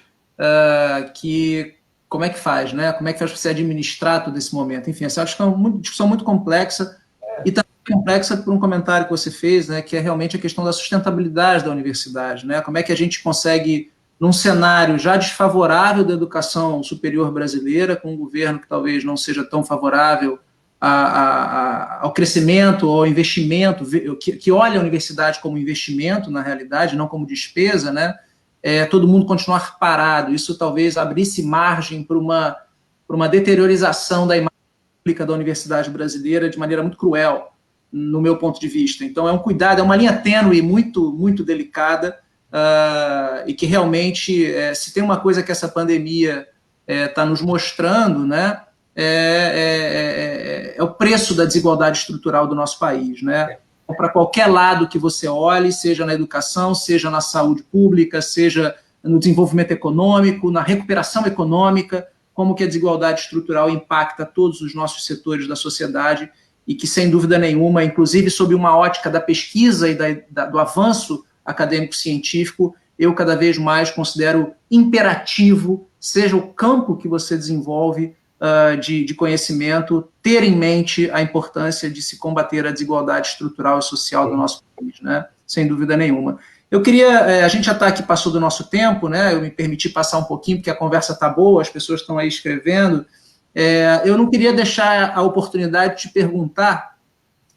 como é que faz, né? Como é que faz para você administrar todo esse momento? Enfim, essa é uma discussão muito complexa e também complexa por um comentário que você fez, né? Que é realmente a questão da sustentabilidade da universidade, né? Como é que a gente consegue, num cenário já desfavorável da educação superior brasileira, com um governo que talvez não seja tão favorável ao crescimento, ao investimento, que olha a universidade como investimento, na realidade, não como despesa, né? Todo mundo continuar parado. Isso talvez abrisse margem para uma deteriorização da imagem pública da universidade brasileira de maneira muito cruel, no meu ponto de vista. Então, é um cuidado, é uma linha tênue muito, muito delicada, e que realmente, se tem uma coisa que essa pandemia está nos mostrando, né, é o preço da desigualdade estrutural do nosso país, né? Para qualquer lado que você olhe, seja na educação, seja na saúde pública, seja no desenvolvimento econômico, na recuperação econômica, como que a desigualdade estrutural impacta todos os nossos setores da sociedade e que, sem dúvida nenhuma, inclusive sob uma ótica da pesquisa e do avanço acadêmico-científico, eu cada vez mais considero imperativo, seja o campo que você desenvolve de conhecimento, ter em mente a importância de se combater a desigualdade estrutural e social do nosso país, né? Sem dúvida nenhuma. Eu queria, a gente já está aqui, passou do nosso tempo, né? Eu me permiti passar um pouquinho, porque a conversa está boa, as pessoas estão aí escrevendo. Eu não queria deixar a oportunidade de te perguntar,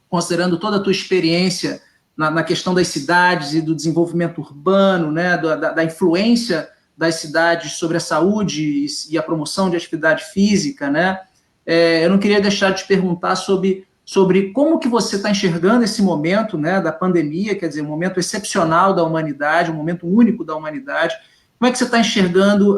considerando toda a tua experiência na questão das cidades e do desenvolvimento urbano, né? Da influência das cidades sobre a saúde e a promoção de atividade física, né? Eu não queria deixar de te perguntar sobre como que você está enxergando esse momento, né, da pandemia, quer dizer, um momento excepcional da humanidade, um momento único da humanidade. Como é que você está enxergando,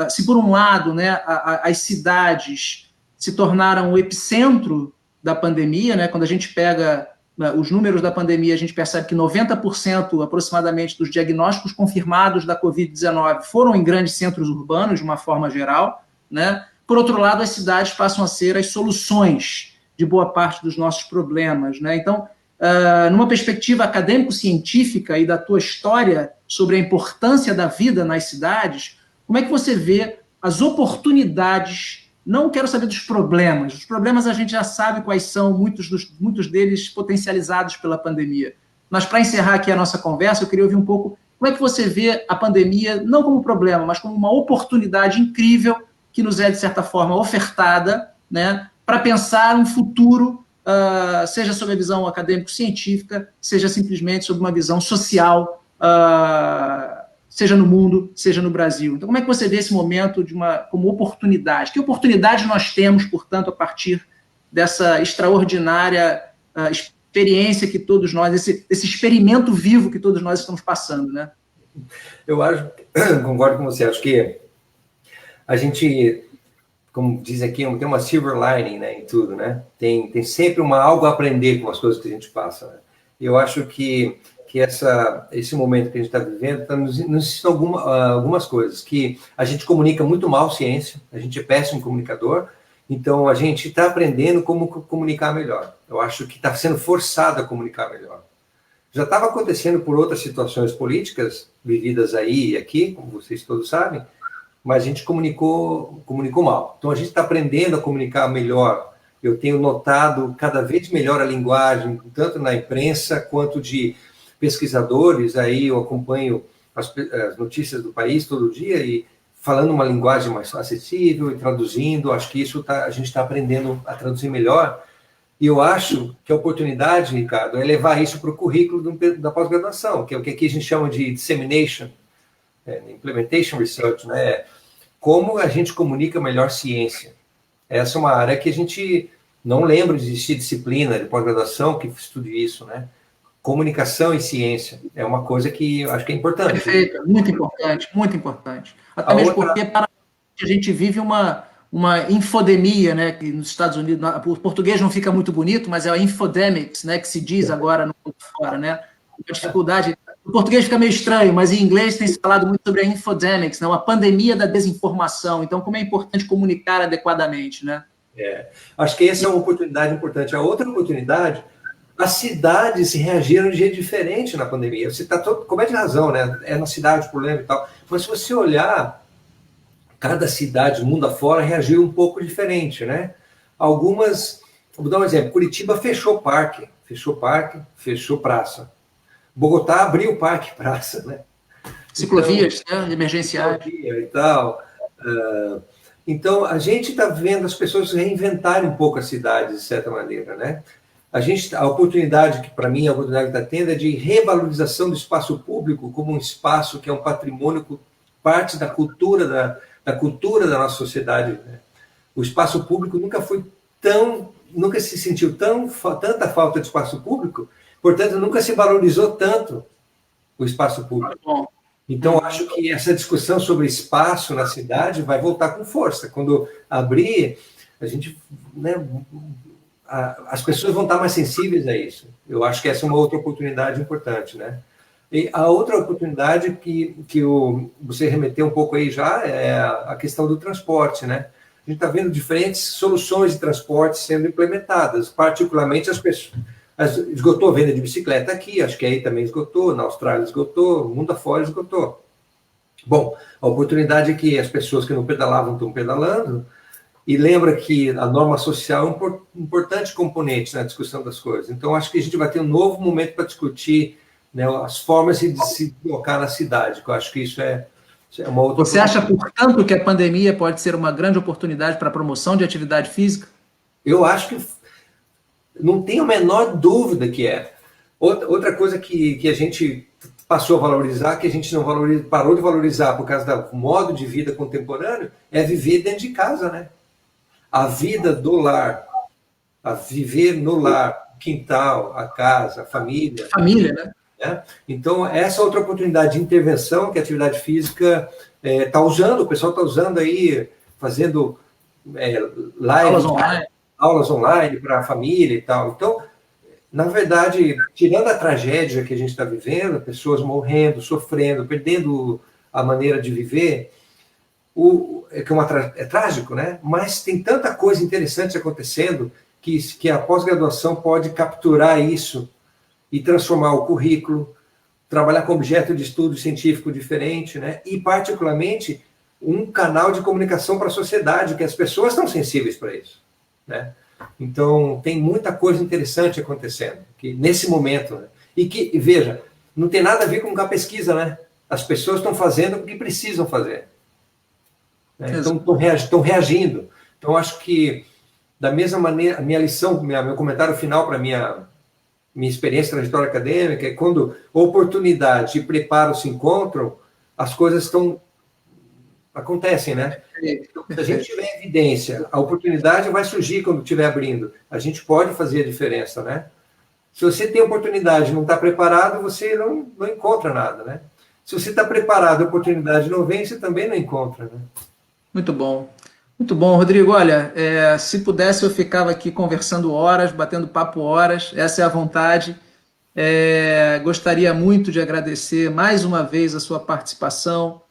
se por um lado, né, as cidades se tornaram o epicentro da pandemia, né? Quando a gente pega os números da pandemia, a gente percebe que 90% aproximadamente dos diagnósticos confirmados da Covid-19 foram em grandes centros urbanos, de uma forma geral, né? Por outro lado, as cidades passam a ser as soluções de boa parte dos nossos problemas, né? Então, numa perspectiva acadêmico-científica e da tua história sobre a importância da vida nas cidades, como é que você vê as oportunidades? Não quero saber dos problemas. Os problemas a gente já sabe quais são, muitos deles potencializados pela pandemia. Mas, para encerrar aqui a nossa conversa, eu queria ouvir um pouco como é que você vê a pandemia, não como problema, mas como uma oportunidade incrível que nos é, de certa forma, ofertada, né, para pensar um futuro seja sob a visão acadêmico-científica, seja simplesmente sob uma visão social, seja no mundo, seja no Brasil. Então, como é que você vê esse momento como oportunidade? Que oportunidade nós temos, portanto, a partir dessa extraordinária experiência que todos nós, esse experimento vivo que todos nós estamos passando, né? Eu concordo com você, acho que a gente, como diz aqui, tem uma silver lining, né, em tudo, né? Tem sempre algo a aprender com as coisas que a gente passa, né? Eu acho que esse momento que a gente está vivendo está nos ensinando algumas coisas, que a gente comunica muito mal ciência, a gente é péssimo comunicador, então a gente está aprendendo como comunicar melhor. Eu acho que está sendo forçado a comunicar melhor. Já estava acontecendo por outras situações políticas vividas aí e aqui, como vocês todos sabem, mas a gente comunicou mal. Então a gente está aprendendo a comunicar melhor. Eu tenho notado cada vez melhor a linguagem, tanto na imprensa quanto de pesquisadores. Aí eu acompanho as notícias do país todo dia e falando uma linguagem mais acessível e traduzindo. Acho que a gente está aprendendo a traduzir melhor. E eu acho que a oportunidade, Ricardo, é levar isso para o currículo da pós-graduação, que é o que aqui a gente chama de dissemination, implementation research, né? Como a gente comunica melhor ciência. Essa é uma área que a gente não lembra de existir disciplina de pós-graduação que estude isso, né? Comunicação e ciência é uma coisa que eu acho que é importante. Perfeito, muito importante, muito importante. Até mesmo porque a gente vive uma infodemia, né, que nos Estados Unidos, o português não fica muito bonito, mas é a infodemics, né, que se diz agora no mundo fora, né? A dificuldade, o português fica meio estranho, mas em inglês tem se falado muito sobre a infodemics, né, uma pandemia da desinformação. Então, como é importante comunicar adequadamente, né? Acho que essa é uma oportunidade importante. A outra oportunidade, as cidades reagiram de jeito diferente na pandemia. Você está coberto de razão, né? É na cidade o problema e tal. Mas se você olhar, cada cidade, mundo afora, reagiu um pouco diferente, né? Algumas, vou dar um exemplo, Curitiba fechou parque, fechou praça. Bogotá abriu o parque e praça, né? Ciclovias, né? Emergenciais. Ciclovia e tal. Então, a gente está vendo as pessoas reinventarem um pouco as cidades, de certa maneira, né? A oportunidade que, para mim, a oportunidade que está tendo é de revalorização do espaço público como um espaço que é um patrimônio, parte da cultura da nossa sociedade, né? O espaço público nunca se sentiu tanta falta de espaço público, portanto, nunca se valorizou tanto o espaço público. Então, acho que essa discussão sobre espaço na cidade vai voltar com força. Quando abrir, a gente, né, as pessoas vão estar mais sensíveis a isso. Eu acho que essa é uma outra oportunidade importante, né? E a outra oportunidade que você remeteu um pouco aí já é a questão do transporte, né? A gente está vendo diferentes soluções de transporte sendo implementadas, particularmente as pessoas. Esgotou a venda de bicicleta aqui, acho que aí também esgotou, na Austrália esgotou, no mundo afora esgotou. Bom, a oportunidade é que as pessoas que não pedalavam estão pedalando, e lembra que a norma social é um importante componente na discussão das coisas. Então, acho que a gente vai ter um novo momento para discutir, né, as formas de se colocar na cidade, que eu acho que isso é uma outra... Você acha, portanto, que a pandemia pode ser uma grande oportunidade para a promoção de atividade física? Eu acho que não tenho a menor dúvida que é. Outra coisa que a gente passou a valorizar, que a gente não parou de valorizar por causa do modo de vida contemporâneo, é viver dentro de casa, né? A vida do lar, a viver no lar, quintal, a casa, a família. Família, né? Então, essa outra oportunidade de intervenção que a atividade física está usando, o pessoal está usando aí, fazendo lives, aulas online para a família e tal. Então, na verdade, tirando a tragédia que a gente está vivendo, pessoas morrendo, sofrendo, perdendo a maneira de viver, é trágico, né? Mas tem tanta coisa interessante acontecendo que a pós-graduação pode capturar isso e transformar o currículo, trabalhar com objeto de estudo científico diferente, né? E, particularmente, um canal de comunicação para a sociedade, que as pessoas estão sensíveis para isso, né? Então, tem muita coisa interessante acontecendo nesse momento, né? E que, veja, não tem nada a ver com a pesquisa, né? As pessoas estão fazendo o que precisam fazer. Né? Então, estão reagindo. Então, acho que Da mesma maneira, a minha lição, meu comentário final para minha experiência trajetória acadêmica é quando oportunidade e preparo se encontram, as coisas acontecem, né? Então, se a gente tiver evidência, a oportunidade vai surgir quando estiver abrindo. A gente pode fazer a diferença, né? Se você tem oportunidade e não está preparado, você não encontra nada, né? Se você está preparado e a oportunidade não vem, você também não encontra, né? Muito bom. Muito bom, Rodrigo. Olha, se pudesse eu ficava aqui conversando horas, batendo papo horas, essa é a vontade. Gostaria muito de agradecer mais uma vez a sua participação,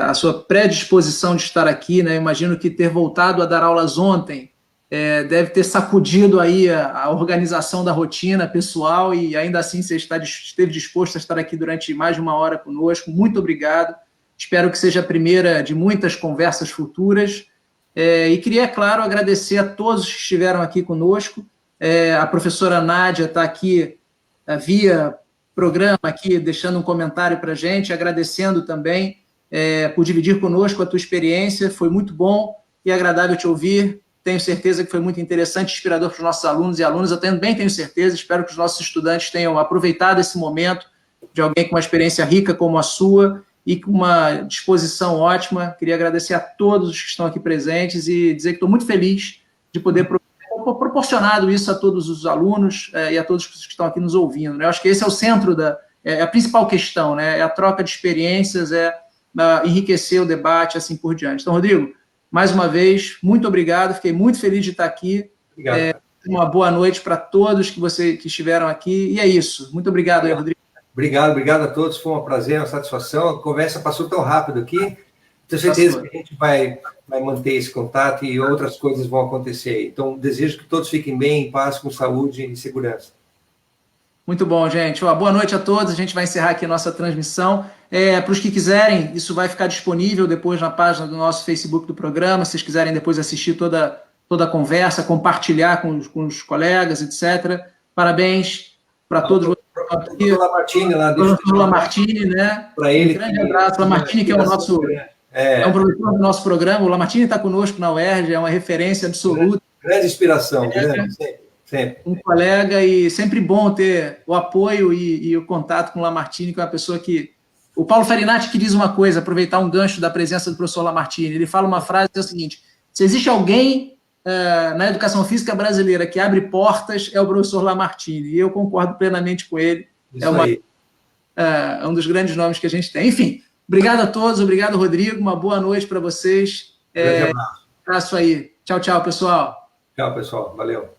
a sua predisposição de estar aqui, né? Imagino que ter voltado a dar aulas ontem deve ter sacudido aí a organização da rotina pessoal e ainda assim você esteve disposto a estar aqui durante mais de uma hora conosco. Muito obrigado. Espero que seja a primeira de muitas conversas futuras. E queria, é claro, agradecer a todos que estiveram aqui conosco. A professora Nádia está aqui via programa, aqui deixando um comentário para a gente, agradecendo também por dividir conosco a tua experiência. Foi muito bom e agradável te ouvir. Tenho certeza que foi muito interessante, inspirador para os nossos alunos e alunas. Eu também tenho certeza, espero que os nossos estudantes tenham aproveitado esse momento de alguém com uma experiência rica como a sua e com uma disposição ótima. Queria agradecer a todos os que estão aqui presentes e dizer que estou muito feliz de poder proporcionado isso a todos os alunos e a todos que estão aqui nos ouvindo, né? Eu acho que esse é o centro a principal questão, né? É a troca de experiências, enriquecer o debate, assim por diante. Então, Rodrigo, mais uma vez, muito obrigado, fiquei muito feliz de estar aqui. Obrigado. Uma boa noite para todos que estiveram aqui, e é isso. Muito obrigado aí, Rodrigo. Obrigado a todos, foi um prazer, uma satisfação. A conversa passou tão rápido aqui. Tenho certeza que a gente vai manter esse contato e outras coisas vão acontecer. Então, desejo que todos fiquem bem, em paz, com saúde e segurança. Muito bom, gente. Boa noite a todos. A gente vai encerrar aqui a nossa transmissão. Para os que quiserem, isso vai ficar disponível depois na página do nosso Facebook do programa. Se vocês quiserem depois assistir toda a conversa, compartilhar com os colegas, etc. Parabéns para todos vocês. O Lamartine lá. O Lamartine, né? Para ele. Um grande abraço. O Lamartine, que é o nosso... É um professor do nosso programa. O Lamartine está conosco na UERJ, é uma referência absoluta. Grande inspiração, sempre. Um colega, e sempre bom ter o apoio e o contato com o Lamartine, que é uma pessoa que... O Paulo Farinati que diz uma coisa, aproveitar um gancho da presença do professor Lamartine, ele fala uma frase que é o seguinte: se existe alguém na educação física brasileira que abre portas, é o professor Lamartine, e eu concordo plenamente com ele. É um dos grandes nomes que a gente tem. Enfim, obrigado a todos, obrigado, Rodrigo, uma boa noite para vocês. Grande abraço. Abraço aí. Tchau, pessoal. Tchau, pessoal. Valeu.